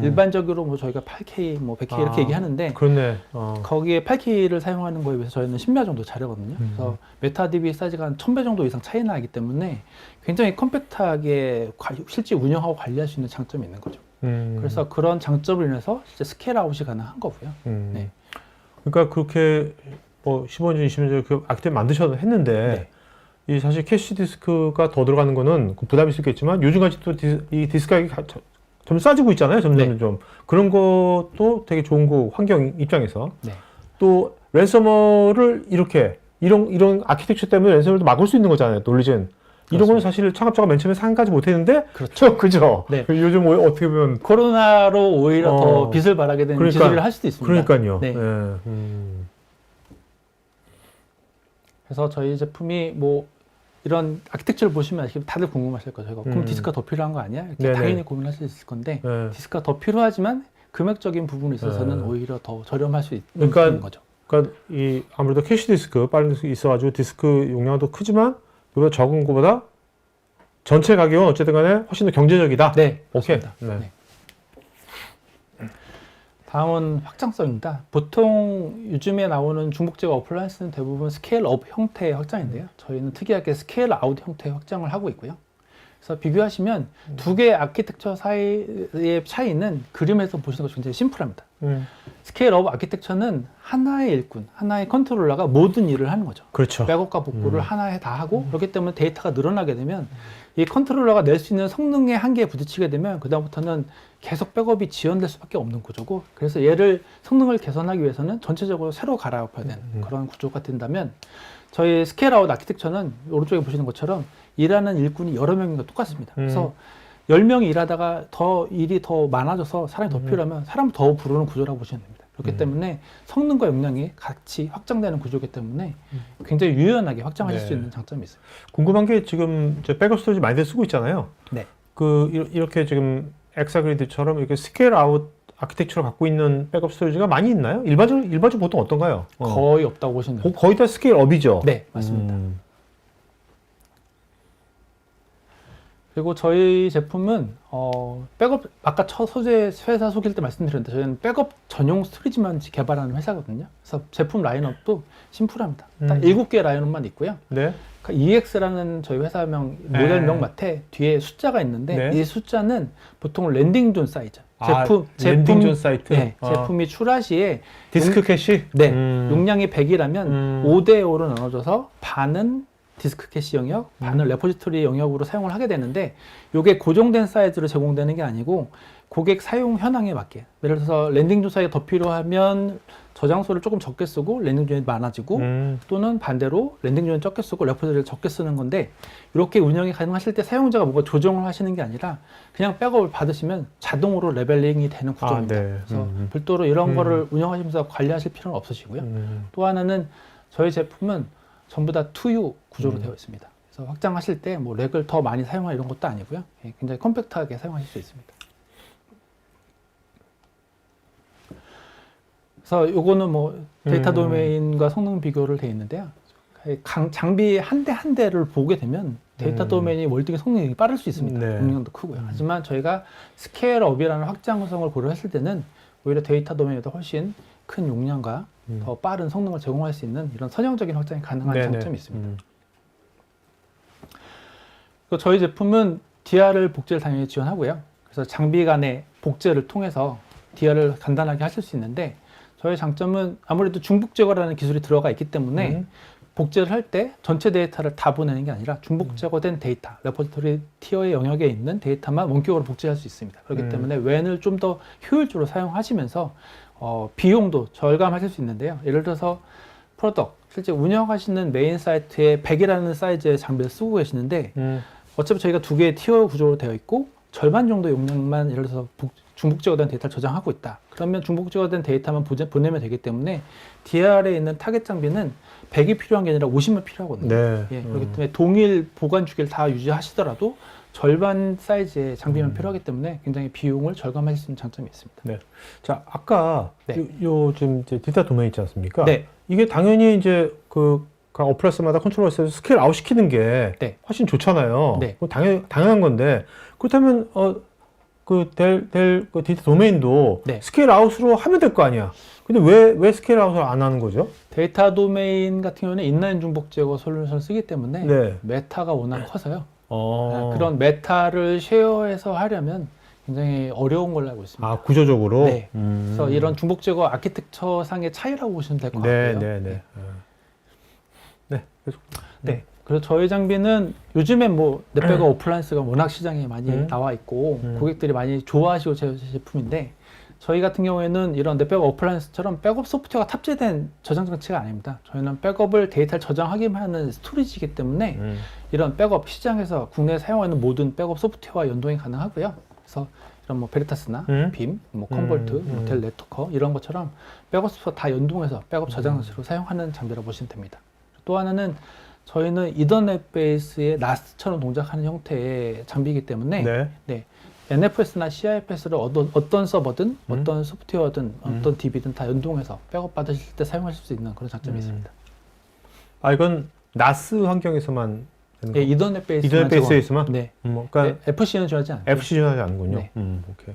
일반적으로 뭐 저희가 8K, 뭐 100K 이렇게 얘기하는데 그렇네. 거기에 8K를 사용하는 거에 비해서 저희는 10매 정도 자르거든요. 그래서 메타 DB 사이즈가 한 1000배 정도 이상 차이 나기 때문에 굉장히 컴팩트하게 실제 운영하고 관리할 수 있는 장점이 있는 거죠. 그래서 그런 장점을 인해서 진짜 스케일 아웃이 가능한 거고요. 네. 그러니까 그렇게 뭐 15인치, 20인치 그 아키텍 만드셔도 했는데 이 사실 캐시 디스크가 더 들어가는 거는 부담이 있을 수 있겠지만 요즘같이 또 이 디스크 가격이 좀 싸지고 있잖아요. 점점 좀 그런 것도 되게 좋은 거 환경 입장에서 또 랜섬워를 이렇게 이런 아키텍처 때문에 랜섬워도 막을 수 있는 거잖아요. 논리진 이런 거는 사실 창업자가 맨 처음에 생각하지 못했는데 그렇죠. 그죠? 네. 요즘 어떻게 보면 코로나로 오히려 더 빛을 발하게 되는 기술을 할 수도 있습니다. 그러니까요. 네. 네. 그래서 저희 제품이 뭐 이런 아키텍처를 보시면 다들 궁금하실 거죠. 그럼 디스크가 더 필요한 거 아니야? 이렇게 네네. 당연히 고민하실 수 있을 건데 디스크가 더 필요하지만 금액적인 부분에 있어서는 오히려 더 저렴할 수 있는 거죠. 그러니까 이 아무래도 캐시 디스크 빠른 디스크 있어가지고 디스크 용량도 크지만 그보다 적은 것보다 전체 가격은 어쨌든 간에 훨씬 더 경제적이다. 네, 오케이. 맞습니다. 네. 다음은 확장성입니다. 보통 요즘에 나오는 중복제가 어플라이언스는 대부분 스케일업 형태의 확장인데요. 저희는 특이하게 스케일아웃 형태의 확장을 하고 있고요. 그래서 비교하시면 두 개의 아키텍처 사이의 차이는 그림에서 보시는 것이 굉장히 심플합니다. 스케일업 아키텍처는 하나의 일꾼, 하나의 컨트롤러가 모든 일을 하는 거죠. 그렇죠. 백업과 복구를 하나에 다 하고 그렇기 때문에 데이터가 늘어나게 되면 이 컨트롤러가 낼 수 있는 성능의 한계에 부딪히게 되면 그다음부터는 계속 백업이 지연될 수밖에 없는 구조고 그래서 얘를 성능을 개선하기 위해서는 전체적으로 새로 갈아엎어야 되는 그런 구조가 된다면 저희 스케일아웃 아키텍처는 오른쪽에 보시는 것처럼 일하는 일꾼이 여러 명인 것 똑같습니다. 그래서 10명이 일하다가 일이 더 많아져서 사람이 더 필요하면 사람을 더 부르는 구조라고 보시면 됩니다. 그렇기 때문에 성능과 용량이 같이 확장되는 구조이기 때문에 굉장히 유연하게 확장하실 수 있는 장점이 있어요. 궁금한 게 지금 이제 백업 스토리지 많이들 쓰고 있잖아요. 네. 이렇게 지금 엑사그리드처럼 이렇게 스케일 아웃 아키텍처를 갖고 있는 백업 스토리지가 많이 있나요? 일반적으로 보통 어떤가요? 거의 없다고 보시면 됩니다. 거의 다 스케일 업이죠. 네, 맞습니다. 그리고 저희 제품은 백업 아까 회사 소개할 때 말씀드렸는데 저희는 백업 전용 스토리지만 개발하는 회사거든요. 그래서 제품 라인업도 심플합니다. 딱 7개 라인업만 있고요. 네. 그러니까 EX라는 저희 회사명 모델명 밑에 뒤에 숫자가 있는데 이 숫자는 보통 랜딩존 사이즈. 랜딩존 사이트. 네, 제품이 출하 시에 디스크 캐시. 네, 용량이 100이라면 5대5로 나눠져서 반은 디스크 캐시 영역, 반을 레포지토리 영역으로 사용을 하게 되는데 이게 고정된 사이즈로 제공되는 게 아니고 고객 사용 현황에 맞게 예를 들어서 랜딩존 사이즈가 더 필요하면 저장소를 조금 적게 쓰고 랜딩존이 많아지고 또는 반대로 랜딩존을 적게 쓰고 레포지토리를 적게 쓰는 건데 이렇게 운영이 가능하실 때 사용자가 뭔가 조정을 하시는 게 아니라 그냥 백업을 받으시면 자동으로 레벨링이 되는 구조입니다. 네. 그래서 별도로 이런 거를 운영하시면서 관리하실 필요는 없으시고요. 또 하나는 저희 제품은 전부 다 2U 구조로 되어 있습니다. 그래서 확장하실 때 뭐 렉을 더 많이 사용할 이런 것도 아니고요. 굉장히 컴팩트하게 사용하실 수 있습니다. 그래서 요거는 뭐 데이터 도메인과 성능 비교를 되어 있는데요. 장비 한 대 한 대를 보게 되면 데이터 도메인이 월등히 성능이 빠를 수 있습니다. 네. 용량도 크고요. 하지만 저희가 스케일업이라는 확장성을 고려했을 때는 오히려 데이터 도메인보다 훨씬 큰 용량과 더 빠른 성능을 제공할 수 있는 이런 선형적인 확장이 가능한 장점이 있습니다. 저희 제품은 DR을 복제를 당연히 지원하고요. 그래서 장비 간의 복제를 통해서 DR을 간단하게 하실 수 있는데 저희 장점은 아무래도 중복 제거라는 기술이 들어가 있기 때문에 복제를 할 때 전체 데이터를 다 보내는 게 아니라 중복 제거된 데이터, 레포지토리 티어의 영역에 있는 데이터만 원격으로 복제할 수 있습니다. 그렇기 때문에 웬을 좀 더 효율적으로 사용하시면서 비용도 절감하실 수 있는데요. 예를 들어서 프로덕트, 실제 운영하시는 메인 사이트에 100이라는 사이즈의 장비를 쓰고 계시는데 어차피 저희가 두 개의 티어 구조로 되어 있고 절반 정도 용량만 예를 들어서 중복제거된 데이터를 저장하고 있다. 그러면 중복제거된 데이터만 보내면 되기 때문에 DR에 있는 타겟 장비는 100이 필요한 게 아니라 50만 필요하거든요. 네. 예, 그렇기 때문에 동일 보관 주기를 다 유지하시더라도 절반 사이즈의 장비만 필요하기 때문에 굉장히 비용을 절감하실 수 있는 장점이 있습니다. 네. 자, 아까 네. 지금 이제 데이터 도메인 있지 않습니까? 네. 이게 당연히 이제 각 어플레스마다 컨트롤러에서 스케일 아웃 시키는 게 네. 훨씬 훨씬 좋잖아요. 네. 그건 당연한 건데 그렇다면 그 데이터 도메인도 네. 스케일 아웃으로 하면 될 거 아니야. 근데 왜 스케일 아웃을 안 하는 거죠? 데이터 도메인 같은 경우는 인라인 중복 제거 솔루션을 쓰기 때문에 네. 메타가 워낙 커서요. 어. 그런 메타를 쉐어해서 하려면 굉장히 어려운 걸로 알고 있습니다. 아, 구조적으로? 네. 그래서 이런 중복 제거 아키텍처 상의 차이라고 보시면 될 것 같고요. 네. 네. 계속. 네. 그래서 저희 장비는 요즘에 뭐 넷백업 어플라이언스가 워낙 시장에 많이 나와 있고 고객들이 많이 좋아하시고 제품인데 저희 같은 경우에는 이런 넷백업 어플라이언스처럼 백업 소프트웨어가 탑재된 저장 장치가 아닙니다. 저희는 백업을 데이터를 저장하기만 하는 스토리지이기 때문에 이런 백업 시장에서 국내에 사용하는 모든 백업 소프트웨어와 연동이 가능하고요. 그래서 이런 뭐 베리타스나 빔, 뭐 컨볼트, 델 네트워커 이런 것처럼 백업 소프트웨어 다 연동해서 백업 저장 장치로 사용하는 장비라고 보시면 됩니다. 또 하나는 저희는 이더넷 베이스의 NAS처럼 동작하는 형태의 장비이기 때문에 네, NFS나 CIFS를 어떤 서버든 어떤 소프트웨어든 어떤 DB든 다 연동해서 백업 받으실 때 사용하실 수 있는 그런 장점이 있습니다. 아, 이건 NAS 환경에서만 되는 예, 거? 이더넷 베이스만 이더넷 베이스에서만? 네. 그러니까 네, FC는 지원하지 않아요. FC 지원하지 않는군요. 네. 오케이.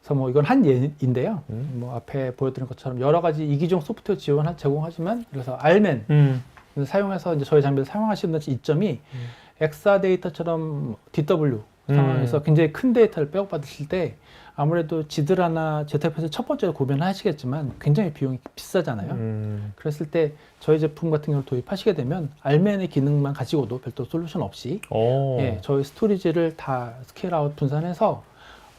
그래서 뭐 이건 한 예인데요. 뭐 앞에 보여드린 것처럼 여러 가지 이기종 소프트웨어 제공하지만 그래서 알맨 사용해서 이제 저희 장비를 사용하시는 이점이 엑사데이터처럼 DW 상황에서 굉장히 큰 데이터를 백업 받으실 때 아무래도 지드라나 ZFS 첫 번째로 고민을 하시겠지만 굉장히 비용이 비싸잖아요. 그랬을 때 저희 제품 같은 경우를 도입하시게 되면 알맨의 기능만 가지고도 별도 솔루션 없이 예, 저희 스토리지를 다 스케일 아웃 분산해서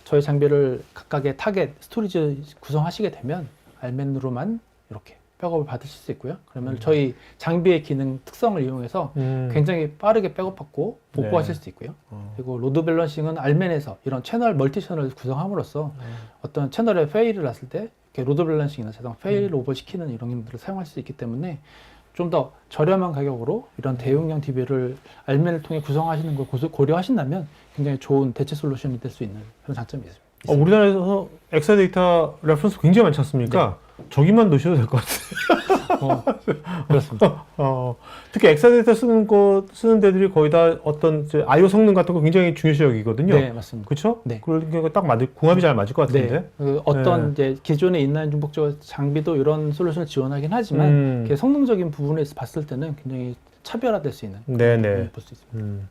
저희 장비를 각각의 타겟 스토리지 구성하시게 되면 알맨으로만 이렇게 백업을 받으실 수 있고요. 그러면 저희 장비의 기능 특성을 이용해서 굉장히 빠르게 백업받고 복구하실 수 있고요. 그리고 로드 밸런싱은 알맨에서 이런 채널 멀티 채널을 구성함으로써 어떤 채널에 페일을 났을 때 이렇게 로드 밸런싱이나 자동 페일 오버 시키는 이런 기능들을 사용할 수 있기 때문에 좀 더 저렴한 가격으로 이런 대용량 DB를 알맨을 통해 구성하시는 걸 고려하신다면 굉장히 좋은 대체 솔루션이 될 수 있는 그런 장점이 있습니다. 우리나라에서 엑사데이터 레퍼런스 굉장히 많지 않습니까? 저기만 넣으셔도 될 것 같아요. 그렇습니다. 특히 엑사데이터 쓰는 데들이 거의 다 어떤 이제 I/O 성능 같은 거 굉장히 중요시 여기거든요. 네, 맞습니다. 그렇죠? 네. 그러니까 딱 궁합이 잘 맞을 것 같은데. 네. 어떤 이제 기존에 있는 중복적 장비도 이런 솔루션을 지원하긴 하지만 성능적인 부분에서 봤을 때는 굉장히 차별화될 수 있는 네네. 볼 수 있습니다.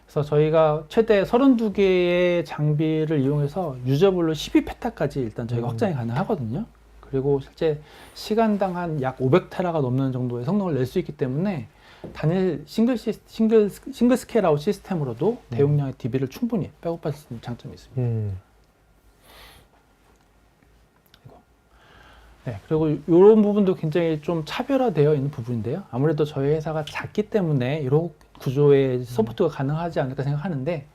그래서 저희가 최대 32개의 장비를 이용해서 유저별로 12페타까지 일단 저희가 확장이 가능하거든요. 그리고 실제 시간당 한 약 500테라가 넘는 정도의 성능을 낼 수 있기 때문에 단일 싱글 스케일 아웃 시스템으로도 대용량의 DB를 충분히 백업받을 수 있는 장점이 있습니다. 네, 그리고 이런 부분도 굉장히 좀 차별화되어 있는 부분인데요. 아무래도 저희 회사가 작기 때문에 이런 구조의 소프트가 가능하지 않을까 생각하는데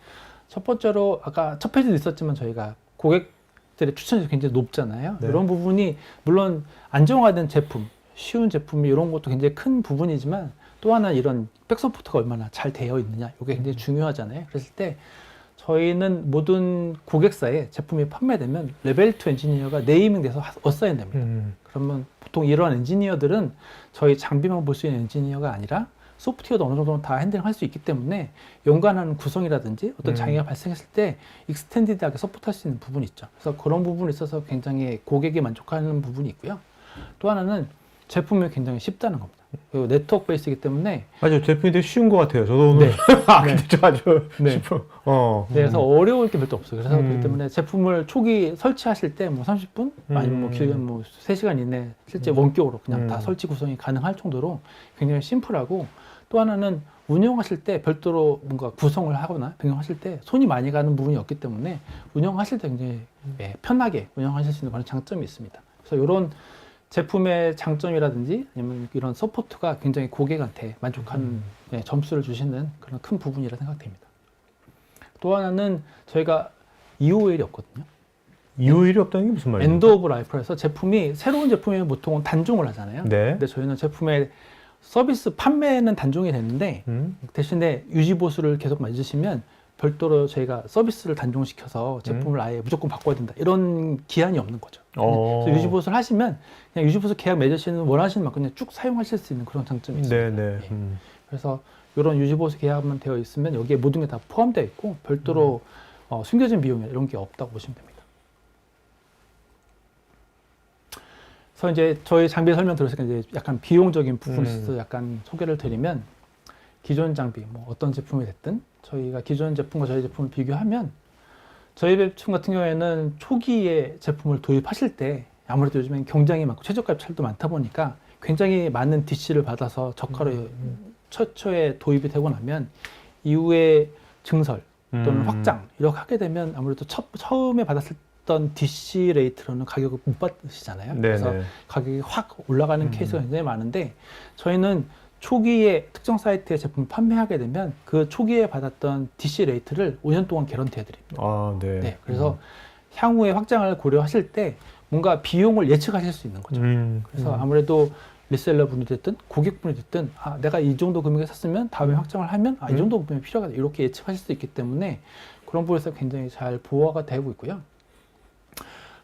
첫 번째로 아까 첫 페이지도 있었지만 저희가 고객들의 추천이 굉장히 높잖아요. 네. 이런 부분이 물론 안정화된 제품, 쉬운 제품이 이런 것도 굉장히 큰 부분이지만 또 하나 이런 백소프트가 얼마나 잘 되어 있느냐 이게 굉장히 중요하잖아요. 그랬을 때 저희는 모든 고객사에 제품이 판매되면 레벨 2 엔지니어가 네이밍돼서 어사인 됩니다. 그러면 보통 이러한 엔지니어들은 저희 장비만 볼 수 있는 엔지니어가 아니라 소프트웨어도 어느 정도는 다 핸들할 수 있기 때문에 연관하는 구성이라든지 어떤 장애가 발생했을 때 익스텐디드하게 서포트할 수 있는 부분이 있죠. 그래서 그런 부분에 있어서 굉장히 고객이 만족하는 부분이 있고요. 또 하나는 제품이 굉장히 쉽다는 겁니다. 그리고 네트워크 베이스이기 때문에 맞아요. 제품이 되게 쉬운 것 같아요. 저도 오늘 아키텍처 아주 싶어. 그래서 어려울 게 별도 없어요. 그래서 그렇기 때문에 제품을 초기 설치하실 때 뭐 30분 아니면 뭐 길게는 뭐 3시간 이내 실제 원격으로 그냥 다 설치 구성이 가능할 정도로 굉장히 심플하고 또 하나는 운영하실 때 별도로 뭔가 구성을 하거나 변경하실 때 손이 많이 가는 부분이 없기 때문에 운영하실 때 굉장히 편하게 운영하실 수 있는 그런 장점이 있습니다. 그래서 이런 제품의 장점이라든지 아니면 이런 서포트가 굉장히 고객한테 만족하는 예, 점수를 주시는 그런 큰 부분이라 생각됩니다. 또 하나는 저희가 EOL이 없거든요. EOL이 없다는 게 무슨 말이에요? 엔드 오브 라이프에서 제품이 새로운 제품이면 보통은 단종을 하잖아요. 네. 근데 저희는 제품의 서비스 판매는 단종이 됐는데 대신에 유지 보수를 계속 맞으시면 별도로 저희가 서비스를 단종시켜서 제품을 아예 무조건 바꿔야 된다. 이런 기한이 없는 거죠. 그래서 유지 보수를 하시면 그냥 유지 보수 계약 맺으시는 원하시는 만큼 그냥 쭉 사용하실 수 있는 그런 장점이 있습니다. 네네. 예. 그래서 이런 유지 보수 계약만 되어 있으면 여기에 모든 게 다 포함되어 있고 별도로 숨겨진 비용 이런 게 없다고 보시면 됩니다. 그래서 이제 저희 장비 설명 들었으니까 이제 약간 비용적인 부분에 있어서 약간 소개를 드리면 기존 장비 뭐 어떤 제품이 됐든 저희가 기존 제품과 저희 제품을 비교하면 저희 제품 같은 경우에는 초기에 제품을 도입하실 때 아무래도 요즘엔 경쟁이 많고 최저가 차이도 많다 보니까 굉장히 많은 DC를 받아서 저가로 최초에 도입이 되고 나면 이후에 증설 또는 확장 이렇게 하게 되면 아무래도 처음에 받았을 DC 레이트로는 가격을 못 받으시잖아요. 네네. 그래서 가격이 확 올라가는 케이스가 굉장히 많은데 저희는 초기에 특정 사이트의 제품을 판매하게 되면 그 초기에 받았던 DC 레이트를 5년 동안 개런티 해드립니다. 아, 네. 네, 그래서 향후에 확장을 고려하실 때 뭔가 비용을 예측하실 수 있는 거죠. 그래서 아무래도 리셀러 분이 됐든 고객분이 됐든 아, 내가 이 정도 금액에 샀으면 다음에 확장을 하면 이 정도 금액이 필요하다 이렇게 예측하실 수 있기 때문에 그런 부분에서 굉장히 잘 보호가 되고 있고요.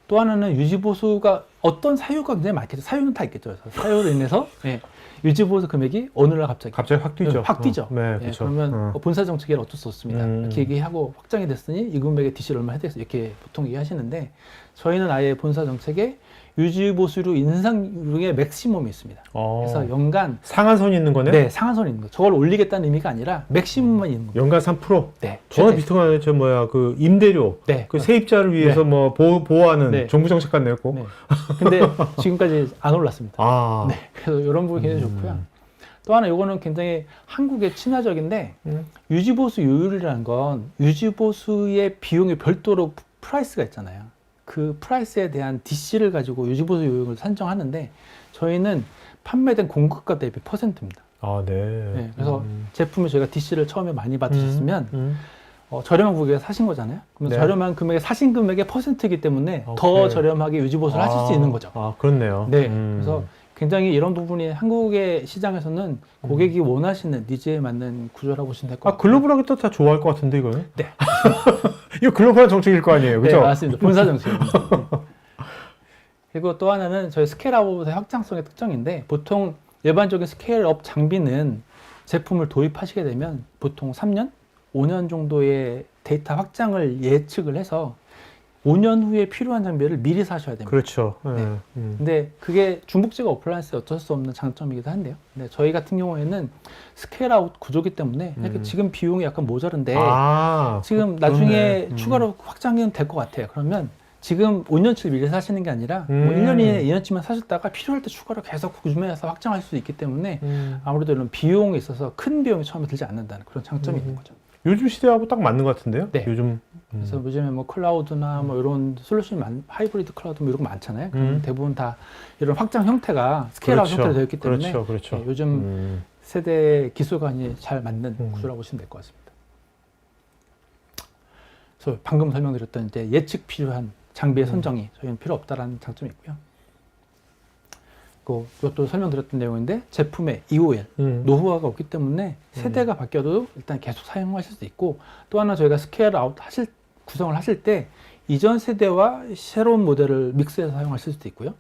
또 하나는 유지보수가 어떤 사유가 굉장히 많겠죠. 사유는 다 있겠죠. 그래서 사유로 인해서 예, 유지보수 금액이 어느 날 갑자기 확 뛰죠. 확 뛰죠. 네, 예, 그렇죠. 그러면 본사 정책에는 어쩔 수 없습니다. 이렇게 얘기하고 확장이 됐으니 이 금액의 DC를 얼마 해야 되겠어 이렇게 보통 얘기하시는데 저희는 아예 본사 정책에 유지보수료 인상률의 맥시멈이 있습니다. 그래서 연간 상한선이 있는 거네? 네, 상한선이 있는 거. 저걸 올리겠다는 의미가 아니라 맥시멈만 있는 거예요. 연간 3%? 네. 저는 비슷한 거 저 뭐야 그 임대료 네. 그 세입자를 위해서 네. 뭐 보호하는 네. 정부 정책 같네요. 꼭. 네. 근데 지금까지 안 올랐습니다. 아. 네. 그래서 이런 부분이 굉장히 좋고요. 또 하나 이거는 굉장히 한국의 친화적인데 유지보수 요율이라는 건 유지보수의 비용이 별도로 프라이스가 있잖아요. 그 프라이스에 대한 DC를 가지고 유지보수 요율을 산정하는데 저희는 판매된 공급가 대비 %입니다. 아, 네. 네, 그래서 제품을 저희가 DC를 처음에 많이 받으셨으면 저렴한 구역에 사신 거잖아요. 그럼 네. 저렴한 금액에 사신 금액의 %이기 때문에 오케이. 더 저렴하게 유지보수를 하실 수 있는 거죠. 아, 그렇네요. 네, 그래서 굉장히 이런 부분이 한국의 시장에서는 고객이 원하시는 니즈에 맞는 구조라고 보시면 될 것 같아요. 글로벌하게 또 다 좋아할 것 같은데 이거는? 네. 이거 글로벌한 정책일 거 아니에요, 그렇죠? 네, 맞습니다. 본사 정책입니다. 네. 그리고 또 하나는 저희 스케일업의 확장성의 특징인데 보통 일반적인 스케일업 장비는 제품을 도입하시게 되면 보통 3년, 5년 정도의 데이터 확장을 예측을 해서 5년 후에 필요한 장비를 미리 사셔야 됩니다. 그렇죠. 네. 근데 그게 중복지가 어플라이언스에 어쩔 수 없는 장점이기도 한데요. 근데 저희 같은 경우에는 스케일아웃 구조기 때문에 이렇게 지금 비용이 약간 모자른데 지금 나중에 추가로 확장이 될 것 같아요. 그러면 지금 5년치 미리 사시는 게 아니라 뭐 1년 이내 2년치만 사셨다가 필요할 때 추가로 계속 구매해서 확장할 수 있기 때문에 아무래도 이런 비용에 있어서 큰 비용이 처음에 들지 않는다는 그런 장점이 있는 거죠. 요즘 시대하고 딱 맞는 것 같은데요? 네. 요즘. 그래서 요즘에 뭐 클라우드나 뭐 이런 솔루션이 하이브리드 클라우드 뭐 이런 거 많잖아요. 그럼 대부분 다 이런 확장 형태가 스케일아웃 그렇죠. 형태로 되어 있기 때문에 그렇죠. 네, 요즘 세대 기술관이 잘 맞는 구조라고 보시면 될 것 같습니다. 그래서 방금 설명드렸던 이제 예측 필요한 장비의 선정이 저희는 필요 없다라는 장점이 있고요. 이것도 설명드렸던 내용인데 제품의 EOL, 노후화가 없기 때문에 세대가 바뀌어도 일단 계속 사용하실 수 있고 또 하나 저희가 스케일아웃 구성을 하실 때 이전 세대와 새로운 모델을 믹스해서 사용하실 수도 있고요.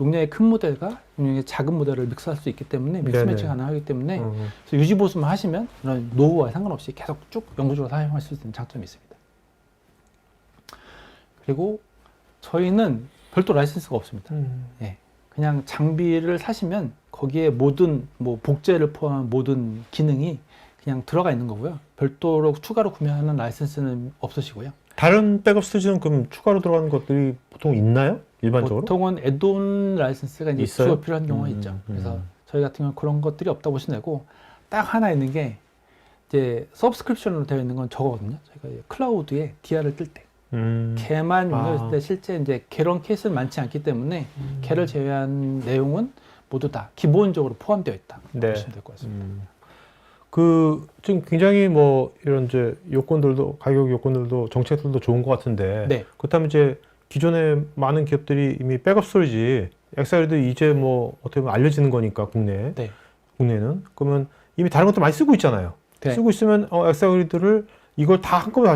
용량의 큰 모델과 용량의 작은 모델을 믹스할 수 있기 때문에 믹스매치 가능하기 때문에 그래서 유지보수만 하시면 이런 노후화에 상관없이 계속 쭉 영구적으로 사용하실 수 있는 장점이 있습니다. 그리고 저희는 별도 라이센스가 없습니다. 예. 그냥 장비를 사시면 거기에 모든 뭐 복제를 포함한 모든 기능이 그냥 들어가 있는 거고요. 별도로 추가로 구매하는 라이센스는 없으시고요. 다른 백업 스토리는 그럼 추가로 들어가는 것들이 보통 있나요? 일반적으로? 보통은 애돈 라이센스가 이제 있어요? 추가 필요한 경우가 있죠. 그래서 저희 같은 경우는 그런 것들이 없다고 보시면 되고 딱 하나 있는 게 이제 서브스크립션으로 되어 있는 건 저거거든요. 저희가 클라우드에 DR을 뜰 때 걔만 운영했을 때 실제 이제 그런 케이스는 많지 않기 때문에 걔를 제외한 내용은 모두 다 기본적으로 포함되어 있다. 네. 보시면 될 것 같습니다. 지금 굉장히 뭐 이런 이제 요건들도 가격 요건들도 정책들도 좋은 것 같은데 네. 그렇다면 이제 기존에 많은 기업들이 이미 백업 스토리지 엑사이드 이제 뭐 어떻게 보면 알려지는 거니까 국내에 네. 국내는 그러면 이미 다른 것도 많이 쓰고 있잖아요. 네. 쓰고 있으면 엑사이드를 이걸 다 한꺼번에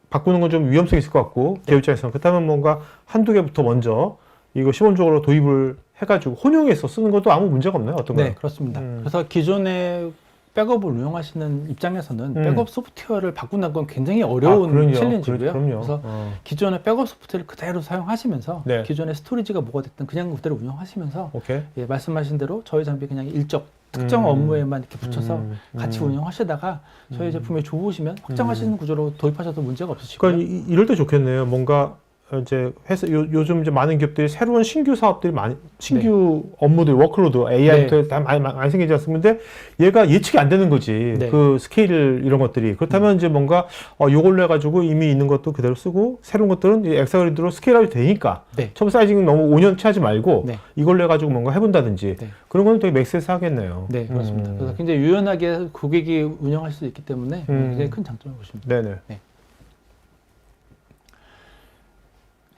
바꾸는 건 좀 위험성이 있을 것 같고 기업 입장에서는 그렇다면 뭔가 한두 개부터 먼저 이거 시범적으로 도입을 해가지고 혼용해서 쓰는 것도 아무 문제가 없나요? 어떤가요? 네, 그렇습니다. 그래서 기존에 백업을 운영하시는 입장에서는 백업 소프트웨어를 바꾼다는 건 굉장히 어려운 그럼요. 챌린지고요. 그럼요. 그래서 기존의 백업 소프트웨어를 그대로 사용하시면서 네. 기존의 스토리지가 뭐가 됐든 그냥 그대로 운영하시면서 오케이. 예, 말씀하신 대로 저희 장비 그냥 일적 특정 업무에만 이렇게 붙여서 같이 운영하시다가 저희 제품이 좋으시면 확장하시는 구조로 도입하셔도 문제가 없으시고요. 그러니까 이럴 때 좋겠네요. 뭔가 이제 회사 요즘 이제 많은 기업들이 새로운 신규 사업들이 많이 신규 업무들 워크로드 AI부터 다 많이 생기지 않습니까? 근데 얘가 예측이 안 되는 거지. 네. 그 스케일 이런 것들이 그렇다면 이제 뭔가 요걸로 해가지고 이미 있는 것도 그대로 쓰고 새로운 것들은 엑사그리드로 스케일업이 되니까 네. 처음 사이징 너무 5년치 하지 말고 네. 이걸로 해가지고 뭔가 해본다든지 네. 그런 건 되게 맥세스 하겠네요. 네, 그렇습니다. 그래서 굉장히 유연하게 고객이 운영할 수 있기 때문에 굉장히 큰 장점을 보십니다. 네네. 네.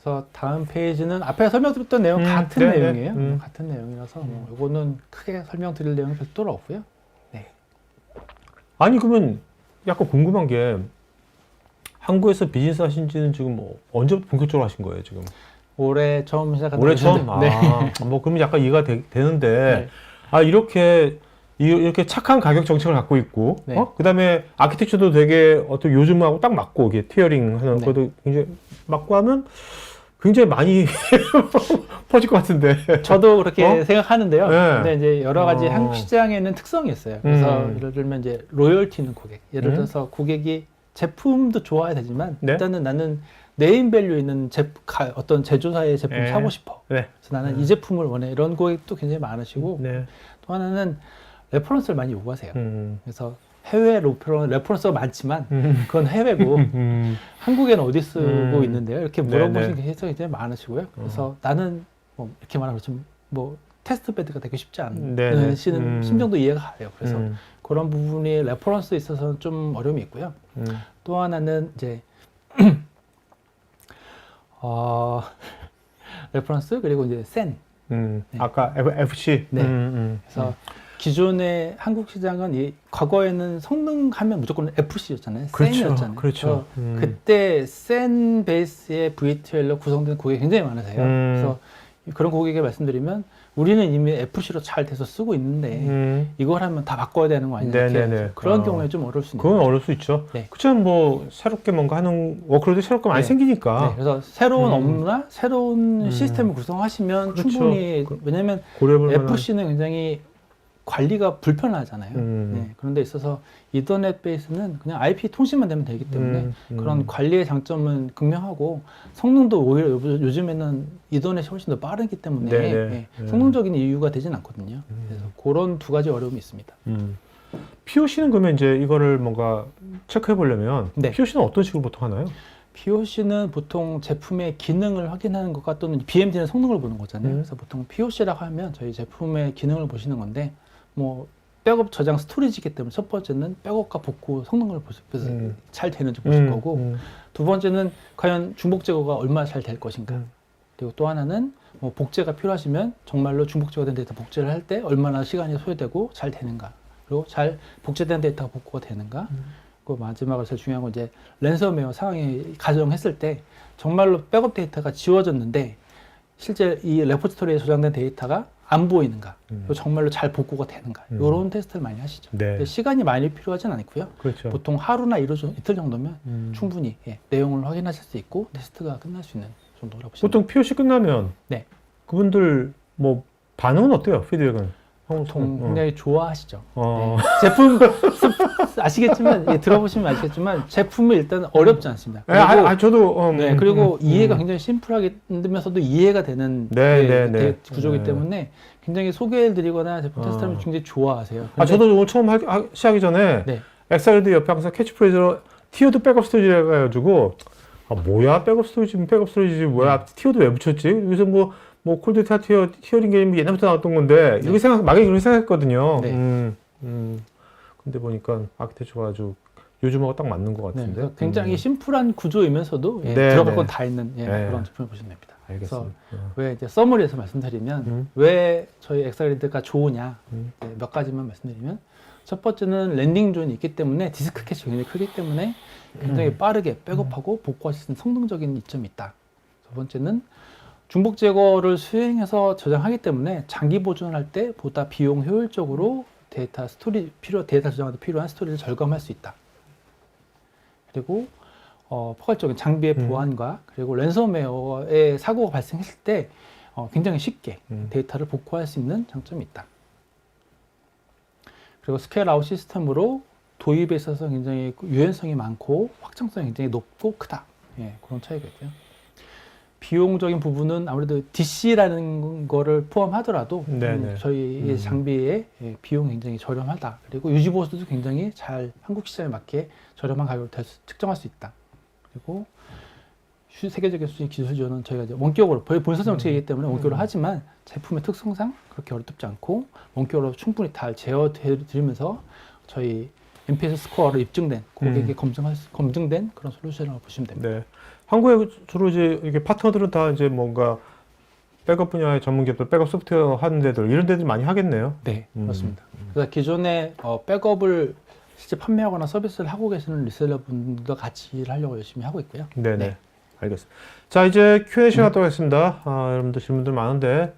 그래서 다음 페이지는 앞에 설명드렸던 내용 같은 네네. 내용이에요. 같은 내용이라서 뭐 이거는 크게 설명드릴 내용이 별도로 없고요. 네. 아니 그러면 약간 궁금한 게 한국에서 비즈니스 하신 지는 지금 뭐 언제부터 본격적으로 하신 거예요 지금? 올해 처음 시작한 올해 처음? 네. 뭐 그러면 약간 이해가 되는데 네. 이렇게 착한 가격 정책을 갖고 있고 네. 그다음에 아키텍처도 되게 어떤 요즘하고 딱 맞고 이게 티어링 하는 네. 것도 굉장히 맞고 하면 굉장히 많이 퍼질 것 같은데. 저도 그렇게 생각하는데요. 네. 근데 이제 여러 가지 한국 시장에는 특성이 있어요. 그래서 예를 들면 이제 로열티 있는 고객. 예를 들어서 고객이 제품도 좋아야 되지만 네. 일단은 나는 네임밸류 있는 어떤 제조사의 제품을 네. 사고 싶어. 네. 그래서 나는 이 제품을 원해. 이런 고객도 굉장히 많으시고 네. 또 하나는 레퍼런스를 많이 요구하세요. 음. 그래서 해외 레퍼런스가 많지만 그건 해외고 한국에는 어디 쓰고 있는데요? 이렇게 물어보시는 게 굉장히 많으시고요. 그래서 나는 뭐 이렇게 말하면 뭐 테스트 베드가 되기 쉽지 않으시는 심정도 이해가 가요. 그래서 그런 부분이 레퍼런스에 있어서는 좀 어려움이 있고요. 또 하나는 이제 레퍼런스 그리고 이제 센. 네. 아까 FC. 네. 그래서 기존의 한국 시장은 과거에는 성능하면 무조건 FC였잖아요. 그렇죠. 센이었잖아요. 그렇죠. 그때 센 베이스의 VTL로 구성된 고객이 굉장히 많으세요. 그래서 그런 고객에게 말씀드리면 우리는 이미 FC로 잘 돼서 쓰고 있는데 이걸 하면 다 바꿔야 되는 거 아니냐. 그런 경우에 좀 어려울 수 있는 그건 어려울 수 있죠. 네. 그렇지만 뭐 새롭게 뭔가 하는 워크로드 새롭게 많이 생기니까. 네. 그래서 새로운 업무나 새로운 시스템을 구성하시면 그렇죠. 충분히 왜냐하면 FC는 굉장히 관리가 불편하잖아요. 네, 그런 데 있어서 이더넷 베이스는 그냥 IP 통신만 되면 되기 때문에 그런 관리의 장점은 극명하고 성능도 오히려 요즘에는 이더넷이 훨씬 더 빠르기 때문에 성능적인 이유가 되진 않거든요. 그래서 그런 두 가지 어려움이 있습니다. POC는 그러면 이제 이거를 뭔가 체크해 보려면 POC는 어떤 식으로 보통 하나요? POC는 보통 제품의 기능을 확인하는 것과 또는 BMD는 성능을 보는 거잖아요. 그래서 보통 POC라고 하면 저희 제품의 기능을 보시는 건데 뭐 백업 저장 스토리지이기 때문에 첫 번째는 백업과 복구 성능을 보셔서 잘 되는지 보실 거고 두 번째는 과연 중복 제거가 얼마나 잘 될 것인가 그리고 또 하나는 뭐 복제가 필요하시면 정말로 중복 제거된 데이터 복제를 할 때 얼마나 시간이 소요되고 잘 되는가 그리고 잘 복제된 데이터가 복구가 되는가 그리고 마지막으로 제일 중요한 건 이제 랜섬웨어 상황이 가정했을 때 정말로 백업 데이터가 지워졌는데 실제 이 레포지토리에 저장된 데이터가 안 보이는가, 정말로 잘 복구가 되는가, 이런 테스트를 많이 하시죠. 근데 시간이 많이 필요하진 않고요. 그렇죠. 보통 하루나 이틀 정도면 충분히 내용을 확인하실 수 있고 테스트가 끝날 수 있는 정도라고 보시면 보통 POC 끝나면 그분들 뭐 반응은 어때요? 피드백은? 보통 굉장히 좋아하시죠. 제품 아시겠지만 들어보시면 아시겠지만 제품은 일단 어렵지 않습니다. 그리고, 저도 그리고 이해가 굉장히 심플하면서도 이해가 되는 구조이기 때문에 굉장히 소개해드리거나 제품 테스트하면 굉장히 좋아하세요. 저도 오늘 처음 시작하기 전에 엑사이드 옆에 항상 캐치프레이즈로 티어드 백업 스토리라 해가지고 아, 뭐야? 백업 스토리지 뭐야? 티어도 왜 붙였지? 여기서 뭐 콜드 티어링 게임 옛날부터 나왔던 건데 네. 이렇게 막연히 그렇게 생각했거든요. 네. 근데 보니까 아키텍처가 아주 요즘하고 딱 맞는 것 네, 같은데. 그래서 굉장히 심플한 구조이면서도 예, 네, 들어갈 네. 건 다 있는 예, 네. 그런 제품을 보시면 됩니다. 알겠습니다. 왜 이제 서머리에서 말씀드리면 왜 저희 엑사그리드가 좋으냐 네, 몇 가지만 말씀드리면 첫 번째는 랜딩 존이 있기 때문에 디스크 캐치 굉장히 크기 때문에 굉장히 빠르게 백업하고 복구할 수 있는 성능적인 이점이 있다. 두 번째는 중복 제거를 수행해서 저장하기 때문에 장기 보존할 때 보다 비용 효율적으로 데이터 저장하는 데 필요한 스토리를 절감할 수 있다. 그리고 포괄적인 장비의 보안과 그리고 랜섬웨어의 사고가 발생했을 때 굉장히 쉽게 데이터를 복구할 수 있는 장점이 있다. 그리고 스케일 아웃 시스템으로 도입에 있어서 굉장히 유연성이 많고 확장성이 굉장히 높고 크다. 예, 그런 차이가 있고요. 비용적인 부분은 아무래도 DC라는 거를 포함하더라도 저희 장비의 비용이 굉장히 저렴하다. 그리고 유지보수도 굉장히 잘 한국 시장에 맞게 저렴한 가격으로 측정할 수 있다. 그리고 세계적인 수준 기술 지원은 저희가 이제 원격으로 본사 정책이기 때문에 원격으로 하지만 제품의 특성상 그렇게 어렵지 않고 원격으로 충분히 잘 제어드리면서 저희 NPS 스코어로 입증된 고객이 검증된 그런 솔루션을 보시면 됩니다. 네. 한국에 주로 이제 이렇게 파트너들은 다 이제 뭔가 백업 분야의 전문 기업들, 백업 소프트웨어 하는 데들 이런 데들 많이 하겠네요. 네, 그렇습니다. 그래서 기존에 백업을 실제 판매하거나 서비스를 하고 계시는 리셀러 분들과 같이 일을 하려고 열심히 하고 있고요. 네네. 네. 알겠습니다. 자, 이제 Q&A 시간 하도록 하겠습니다. 여러분들 질문들 많은데,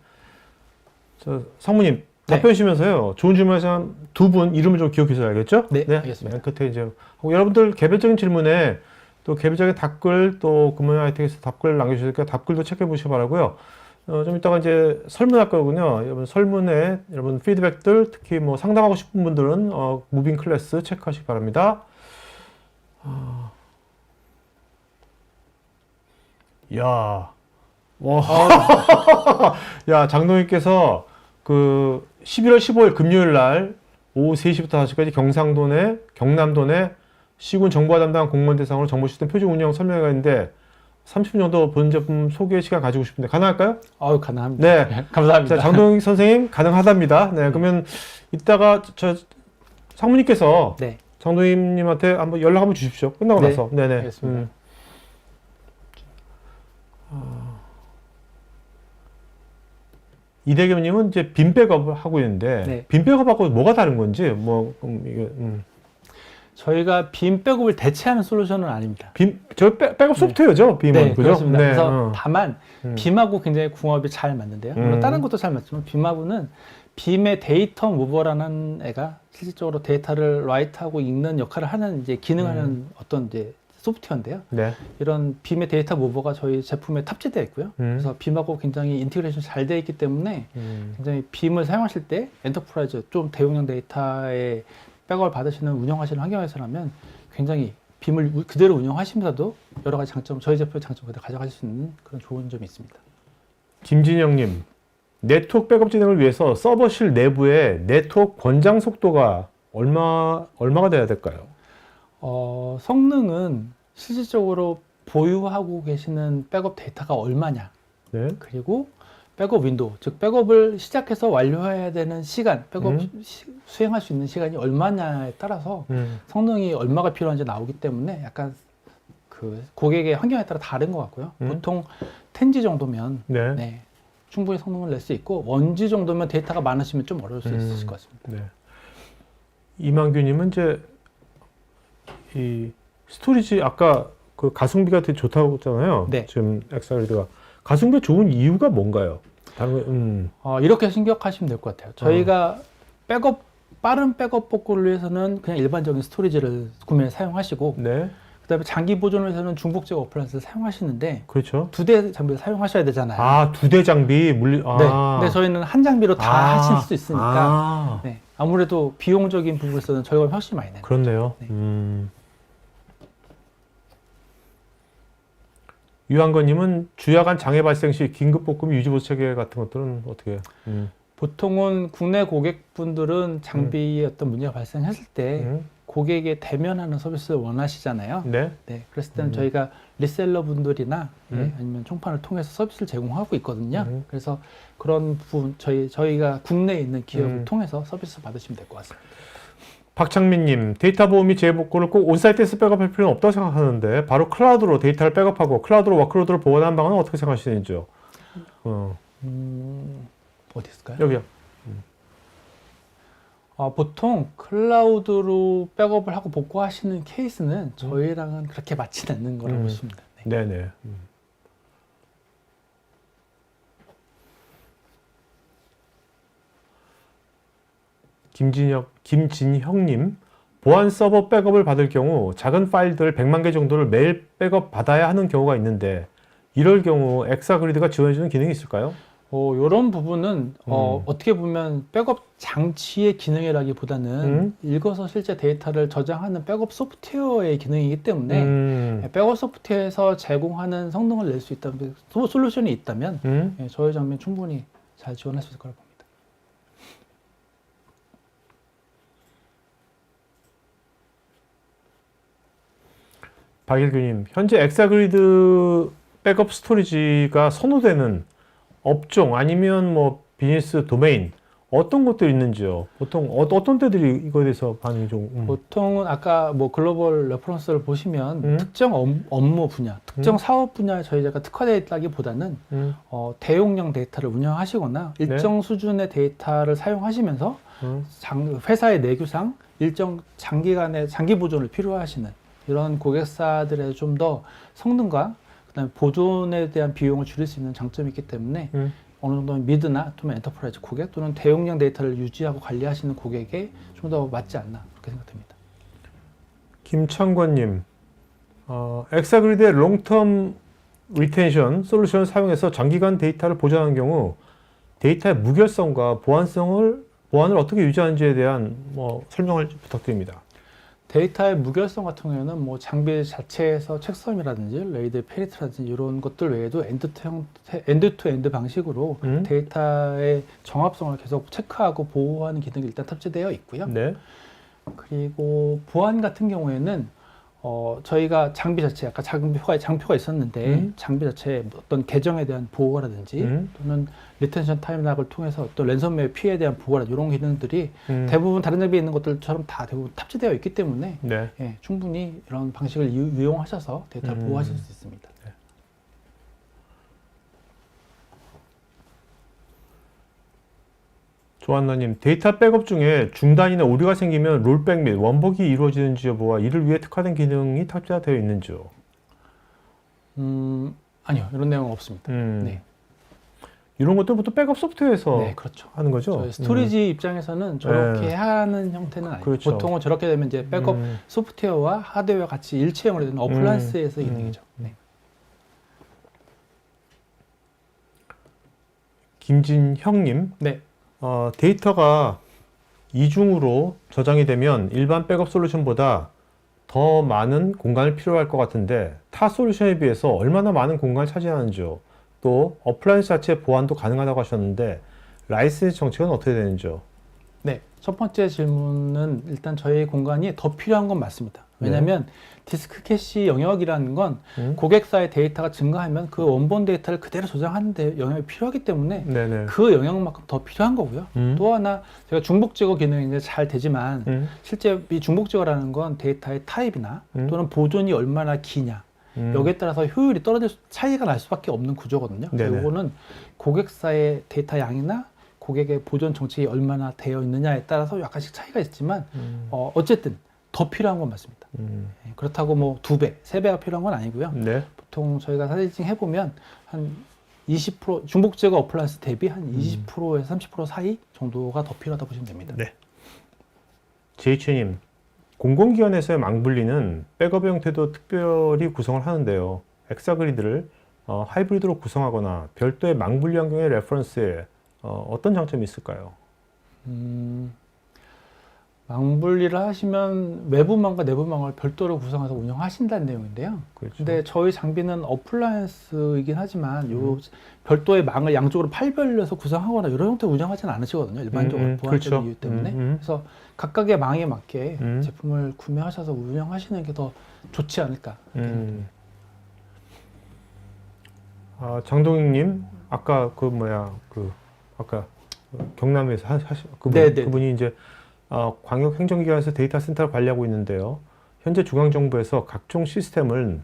상무님 답변 주시면서요. 좋은 질문에서 두 분 이름을 좀 기억해 주셔야 알겠죠? 네, 알겠습니다. 맨 끝에 이제 여러분들 개별적인 질문에 또 개별적인 답글 또 금융 하이텍에서 답글 남겨주시니까 답글도 체크해 보시기 바라고요. 좀 이따가 이제 설문할 거군요. 여러분 설문에 여러분 피드백들 특히 뭐 상담하고 싶은 분들은 무빙 클래스 체크하시기 바랍니다. 야, 와, 야 장동희께서 그 11월 15일 금요일 날 오후 3시부터 5시까지 경남도 내 시군 정보화 담당 공무원 대상으로 정보 시스템 표준 운영 설명회가 있는데 30분 정도 본 제품 소개 시간 가지고 싶은데 가능할까요? 가능합니다. 네. 감사합니다. 자, 장동희 선생님 가능하답니다. 네, 그러면 이따가 상무님께서 네. 장동희님한테 한번 연락 한번 주십시오. 끝나고 네, 나서. 네네. 알겠습니다. 이대겸님은 이제 빈 백업을 하고 있는데 네. 빈 백업하고 뭐가 다른 건지 이게 저희가 빈 백업을 대체하는 솔루션은 아닙니다. 저 백업 소프트웨어죠, 빔은. 네, 그죠? 그렇습니다. 네, 그래서 다만 음. 빔하고 굉장히 궁합이 잘 맞는데요. 물론 다른 것도 잘 맞지만 빔하고는 빔의 데이터 무버라는 애가 실질적으로 데이터를 라이트하고 읽는 역할을 하는 이제 기능하는 어떤 이제 소프트웨어인데요. 네. 이런 빔의 데이터 무버가 저희 제품에 탑재되어 있고요. 그래서 빔하고 굉장히 인티그레이션 잘 되어 있기 때문에 굉장히 빔을 사용하실 때 엔터프라이즈 좀 대용량 데이터의 백업을 받으시는 운영하시는 환경에서라면 굉장히 빔을 그대로 운영하시면서도 여러 가지 장점, 저희 제품의 장점 그대로 가져가실 수 있는 그런 좋은 점이 있습니다. 김진영님, 네트워크 백업 진행을 위해서 서버실 내부의 네트워크 권장 속도가 얼마가 돼야 될까요? 성능은 실질적으로 보유하고 계시는 백업 데이터가 얼마냐, 네. 그리고 백업 윈도우, 즉 백업을 시작해서 완료해야 되는 시간, 백업 수행할 수 있는 시간이 얼마냐에 따라서 성능이 얼마가 필요한지 나오기 때문에 약간 그 고객의 환경에 따라 다른 것 같고요. 보통 10G 정도면 네. 네, 충분히 성능을 낼 수 있고 1G 정도면 데이터가 많으시면 좀 어려울 수 있을 것 같습니다. 네. 이만규님은 이제 이 스토리지 아까 그 가성비가 되게 좋다고 했잖아요. 네. 지금 엑사그리드가 가성비가 좋은 이유가 뭔가요? 다른 이렇게 생각하시면 될 것 같아요. 저희가 빠른 백업 복구를 위해서는 그냥 일반적인 스토리지를 구매 사용하시고, 네. 그다음에 장기 보존을 위해서는 중복 제거 어플라이언스를 사용하시는데, 그렇죠. 2대 장비를 사용하셔야 되잖아요. 아, 2대 장비 네. 근데 저희는 한 장비로 다 하실 수 있으니까, 네. 아무래도 비용적인 부분에서는 저희가 훨씬 많이 내요. 그렇네요. 네. 유한건님은 주야간 장애 발생 시 긴급 복구 유지보수 체계 같은 것들은 어떻게 해요? 보통은 국내 고객분들은 장비에 어떤 문제가 발생했을 때 고객에 대면하는 서비스를 원하시잖아요. 네. 네, 그랬을 때는 저희가 리셀러 분들이나 아니면 총판을 통해서 서비스를 제공하고 있거든요. 그래서 그런 부분 저희가 국내에 있는 기업을 통해서 서비스 받으시면 될 것 같습니다. 박창민님, 데이터 보호 및 재복구를 꼭 온사이트에서 백업할 필요는 없다고 생각하는데 바로 클라우드로 데이터를 백업하고 클라우드로 워크로드를 보관하는 방안은 어떻게 생각하시는지요? 어디 있을까요? 여기요. 보통 클라우드로 백업을 하고 복구하시는 케이스는 저희랑은 그렇게 맞지는 않는 거라고 보시면 됩니다. 네. 네네. 김진형님, 보안 서버 백업을 받을 경우 작은 파일들 100만 개 정도를 매일 백업 받아야 하는 경우가 있는데 이럴 경우 엑사그리드가 지원해주는 기능이 있을까요? 이런 부분은 어떻게 보면 백업 장치의 기능이라기보다는 읽어서 실제 데이터를 저장하는 백업 소프트웨어의 기능이기 때문에 백업 소프트웨어에서 제공하는 성능을 낼 수 있다면 솔루션이 있다면 저희 장면 충분히 잘 지원할 수 있을 거라고 봅니다. 박일규님, 현재 엑사그리드 백업 스토리지가 선호되는 업종 아니면 뭐 비즈니스 도메인 어떤 것들이 있는지요? 보통 어떤 때들이 이거에 대해서 반응이 좀 보통은 아까 뭐 글로벌 레퍼런스를 보시면 특정 업무 분야, 특정 사업 분야에 저희가 특화되어 있다기보다는 대용량 데이터를 운영하시거나 일정 수준의 데이터를 사용하시면서 회사의 내규상 일정 장기간의 장기 보존을 필요하시는 이런 고객사들의 좀 더 성능과 그다음에 보존에 대한 비용을 줄일 수 있는 장점이 있기 때문에 어느 정도는 미드나 또는 엔터프라이즈 고객 또는 대용량 데이터를 유지하고 관리하시는 고객에 좀 더 맞지 않나 그렇게 생각됩니다. 김창권님, 엑사그리드의 롱텀 리텐션 솔루션을 사용해서 장기간 데이터를 보존하는 경우 데이터의 무결성과 보안을 어떻게 유지하는지에 대한 설명을 부탁드립니다. 데이터의 무결성 같은 경우에는 뭐 장비 자체에서 책섬이라든지 레이드 페리트라든지 이런 것들 외에도 엔드-투-엔드 방식으로 데이터의 정합성을 계속 체크하고 보호하는 기능이 일단 탑재되어 있고요. 네. 그리고 보안 같은 경우에는 저희가 장비 자체 아까 장표가 있었는데 장비 자체의 어떤 계정에 대한 보호라든지 또는 리텐션 타임락을 통해서 어떤 랜섬웨어 피해에 대한 보호라든지 이런 기능들이 대부분 다른 장비에 있는 것들처럼 다 대부분 탑재되어 있기 때문에 네. 충분히 이런 방식을 이용하셔서 데이터를 보호하실 수 있습니다. 네. 조한나님, 데이터 백업 중에 중단이나 오류가 생기면 롤백 및 원복이 이루어지는지 여부와 이를 위해 특화된 기능이 탑재되어 있는지요? 아니요, 이런 내용은 없습니다. 네. 이런 것들 보통 백업 소프트웨어에서 네, 그렇죠. 하는 거죠? 저희 스토리지 입장에서는 저렇게 하는 형태는 아니고 그렇죠. 보통은 저렇게 되면 이제 백업 소프트웨어와 하드웨어와 같이 일체형으로 되는 어플라이언스에서 기능이죠. 네. 김진형님, 네. 데이터가 이중으로 저장이 되면 일반 백업 솔루션보다 더 많은 공간을 필요할 것 같은데 타 솔루션에 비해서 얼마나 많은 공간을 차지하는지요? 또 어플라이언스 자체 보안도 가능하다고 하셨는데 라이센스 정책은 어떻게 되는지요? 네, 첫 번째 질문은 일단 저희 공간이 더 필요한 건 맞습니다. 왜냐하면 디스크 캐시 영역이라는 건 고객사의 데이터가 증가하면 그 원본 데이터를 그대로 저장하는 데 영역이 필요하기 때문에 그 영역만큼 더 필요한 거고요. 또 하나 제가 중복 제거 기능이 이제 잘 되지만 실제 이 중복 제거라는 건 데이터의 타입이나 또는 보존이 얼마나 기냐 여기에 따라서 효율이 차이가 날 수밖에 없는 구조거든요. 이거는 고객사의 데이터 양이나 고객의 보존 정책이 얼마나 되어 있느냐에 따라서 약간씩 차이가 있지만 어쨌든 더 필요한 건 맞습니다. 그렇다고 뭐 2배, 3배가 필요한 건 아니고요. 보통 저희가 사이징 해보면 한 20% 중복 제거 어플라이언스 대비 한 20%에서 30% 사이 정도가 더 필요하다 보시면 됩니다. 네. 제이치님, 공공기관에서의 망분리는 백업 형태도 특별히 구성을 하는데요. 엑사그리드를 하이브리드로 구성하거나 별도의 망분리 환경의 레퍼런스에 어떤 장점이 있을까요? 망분리를 하시면 외부망과 내부망을 별도로 구성해서 운영하신다는 내용인데요. 그렇죠. 근데 저희 장비는 어플라이언스이긴 하지만 요 별도의 망을 양쪽으로 팔별해서 구성하거나 이런 형태로 운영하지는 않으시거든요. 일반적으로 보안적인 그렇죠. 이유 때문에. 그래서 각각의 망에 맞게 제품을 구매하셔서 운영하시는 게 더 좋지 않을까. 장동익님, 아까 아까 경남에서 네네. 그분이 이제 광역 행정기관에서 데이터 센터를 관리하고 있는데요. 현재 중앙정부에서 각종 시스템을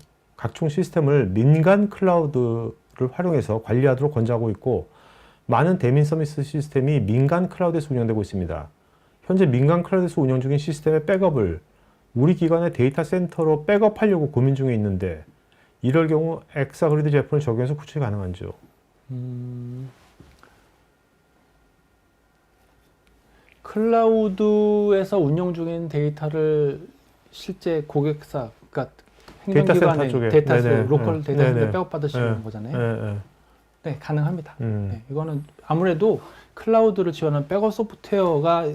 민간 클라우드를 활용해서 관리하도록 권장하고 있고, 많은 대민 서비스 시스템이 민간 클라우드에서 운영되고 있습니다. 현재 민간 클라우드에서 운영 중인 시스템의 백업을 우리 기관의 데이터 센터로 백업하려고 고민 중에 있는데, 이럴 경우 엑사그리드 제품을 적용해서 구축이 가능한지요? 클라우드에서 운영 중인 데이터를 실제 고객사, 그러니까 데이터 센터 행정기관의 쪽에. 데이터 센터, 네네. 로컬 데이터 센터 네네. 백업 받으시는 네. 거잖아요. 네. 네, 가능합니다. 음. 네, 이거는 아무래도 클라우드를 지원하는 백업 소프트웨어가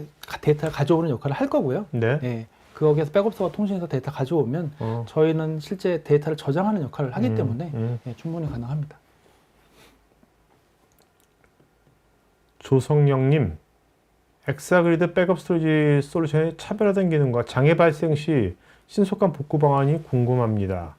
데이터를 가져오는 역할을 할 거고요. 네. 네, 거기에서 백업서가 통신해서 데이터 가져오면 저희는 실제 데이터를 저장하는 역할을 하기 때문에 네, 충분히 가능합니다. 조성영님, 엑사그리드 백업 스토리지 솔루션의 차별화된 기능과 장애 발생 시 신속한 복구 방안이 궁금합니다.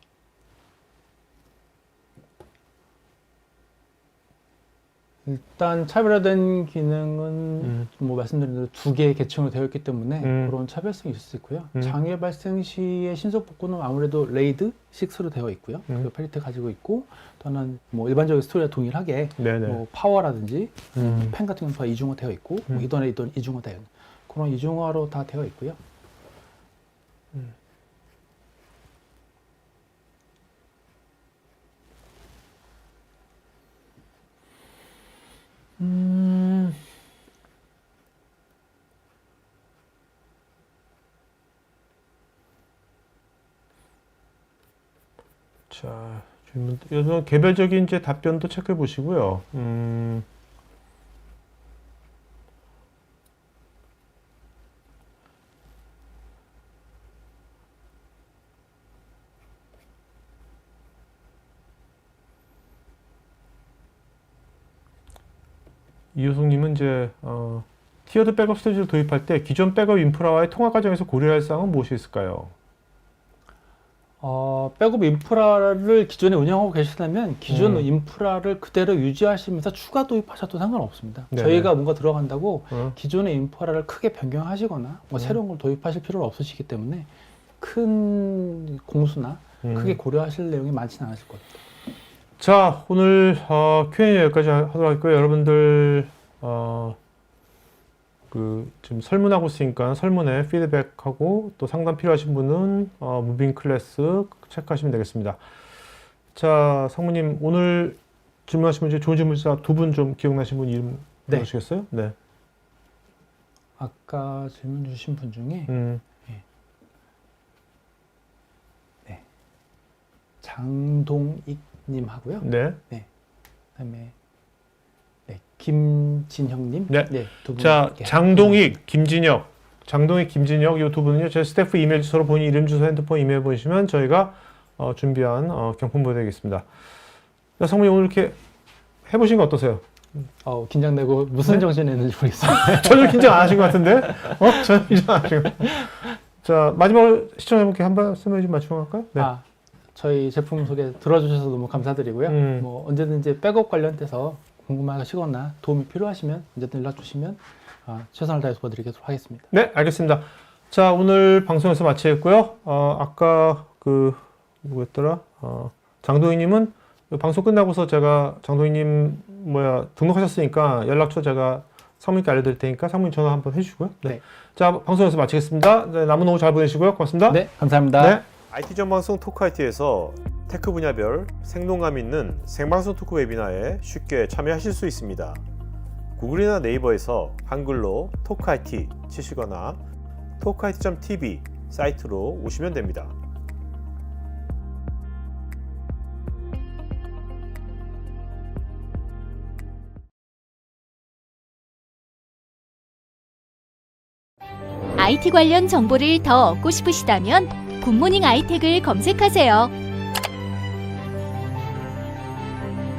일단 차별화된 기능은 뭐 말씀드린 대로 2개의 계층으로 되어 있기 때문에 그런 차별성이 있을 수 있고요. 장애 발생 시의 신속 복구는 아무래도 레이드 6로 되어 있고요. 그 페리트 가지고 있고, 또는 뭐 일반적인 스토리와 동일하게 뭐 파워라든지 펜 같은 경우는 다 이중화 되어 있고, 뭐 이전에 이중화 되어 있는 그런 이중화로 다 되어 있고요. 자, 요즘 개별적인 이제 답변도 체크해 보시고요. 이효숙님은 이제 티어드 백업 스토리지를 도입할 때 기존 백업 인프라와의 통합 과정에서 고려할 사항은 무엇이 있을까요? 백업 인프라를 기존에 운영하고 계시다면 기존 인프라를 그대로 유지하시면서 추가 도입하셔도 상관없습니다. 네네. 저희가 뭔가 들어간다고 기존의 인프라를 크게 변경하시거나 뭐 새로운 걸 도입하실 필요는 없으시기 때문에 큰 공수나 크게 고려하실 내용이 많지는 않으실 겁니다. 자, 오늘 Q&A 여기까지 하도록 하겠고요. 여러분들 지금 설문하고 있으니까 설문에 피드백하고 또 상담 필요하신 분은 무빙 클래스 체크하시면 되겠습니다. 자, 상무님, 오늘 질문하신 분 중에 좋은 질문자 2분 좀 기억나신 분 이름 보시겠어요? 네. 아까 질문 주신 분 중에 네. 장동익님 하고요. 네. 그다음에 김진형님. 네. 두 분. 자, 장동익, 김진혁 이 2분은요, 제 스태프 이메일 주소로 본인 이름, 주소, 핸드폰, 이메일 보내시면 저희가 준비한 경품 보내드리겠습니다. 자, 상무님, 오늘 이렇게 해보신 거 어떠세요? 긴장되고 무슨 정신이 있는지 모르겠습니다. 전혀 긴장 안 하신 것 같은데? 전혀 긴장 안 하신 것 같아요. 자, 마지막으로 시청자분께 한 말씀 좀 맞추고 갈까요? 네. 저희 제품 소개 들어주셔서 너무 감사드리고요. 뭐 언제든지 백업 관련돼서 궁금하시거나 도움이 필요하시면 언제든 연락 주시면 최선을 다해 도와드리도록 하겠습니다. 네, 알겠습니다. 자, 오늘 방송에서 마치겠고요. 아까 누구였더라? 장동희님은 방송 끝나고서 제가 장동희님 등록하셨으니까 연락처 제가 상무님께 알려드릴 테니까 상무님 전화 한번 해주시고요. 네. 자, 방송에서 마치겠습니다. 네, 남은 오후 잘 보내시고요. 고맙습니다. 네, 감사합니다. 네. IT 전방송 토크IT에서 테크 분야별 생동감 있는 생방송 토크 웨비나에 쉽게 참여하실 수 있습니다. 구글이나 네이버에서 한글로 토크IT 치시거나 토크IT.tv 사이트로 오시면 됩니다. IT 관련 정보를 더 얻고 싶으시다면 굿모닝 아이텍을 검색하세요.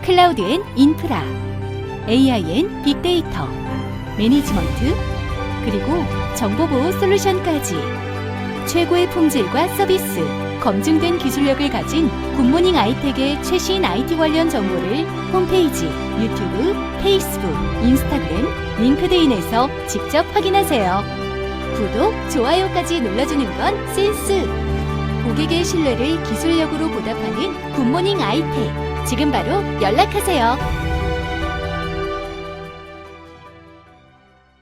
클라우드엔 인프라, AI엔 빅데이터, 매니지먼트, 그리고 정보보호 솔루션까지 최고의 품질과 서비스, 검증된 기술력을 가진 굿모닝 아이텍의 최신 IT 관련 정보를 홈페이지, 유튜브, 페이스북, 인스타그램, 링크드인에서 직접 확인하세요. 구독, 좋아요까지 눌러주는 건 센스! 고객의 신뢰를 기술력으로 보답하는 굿모닝 아이텍. 지금 바로 연락하세요.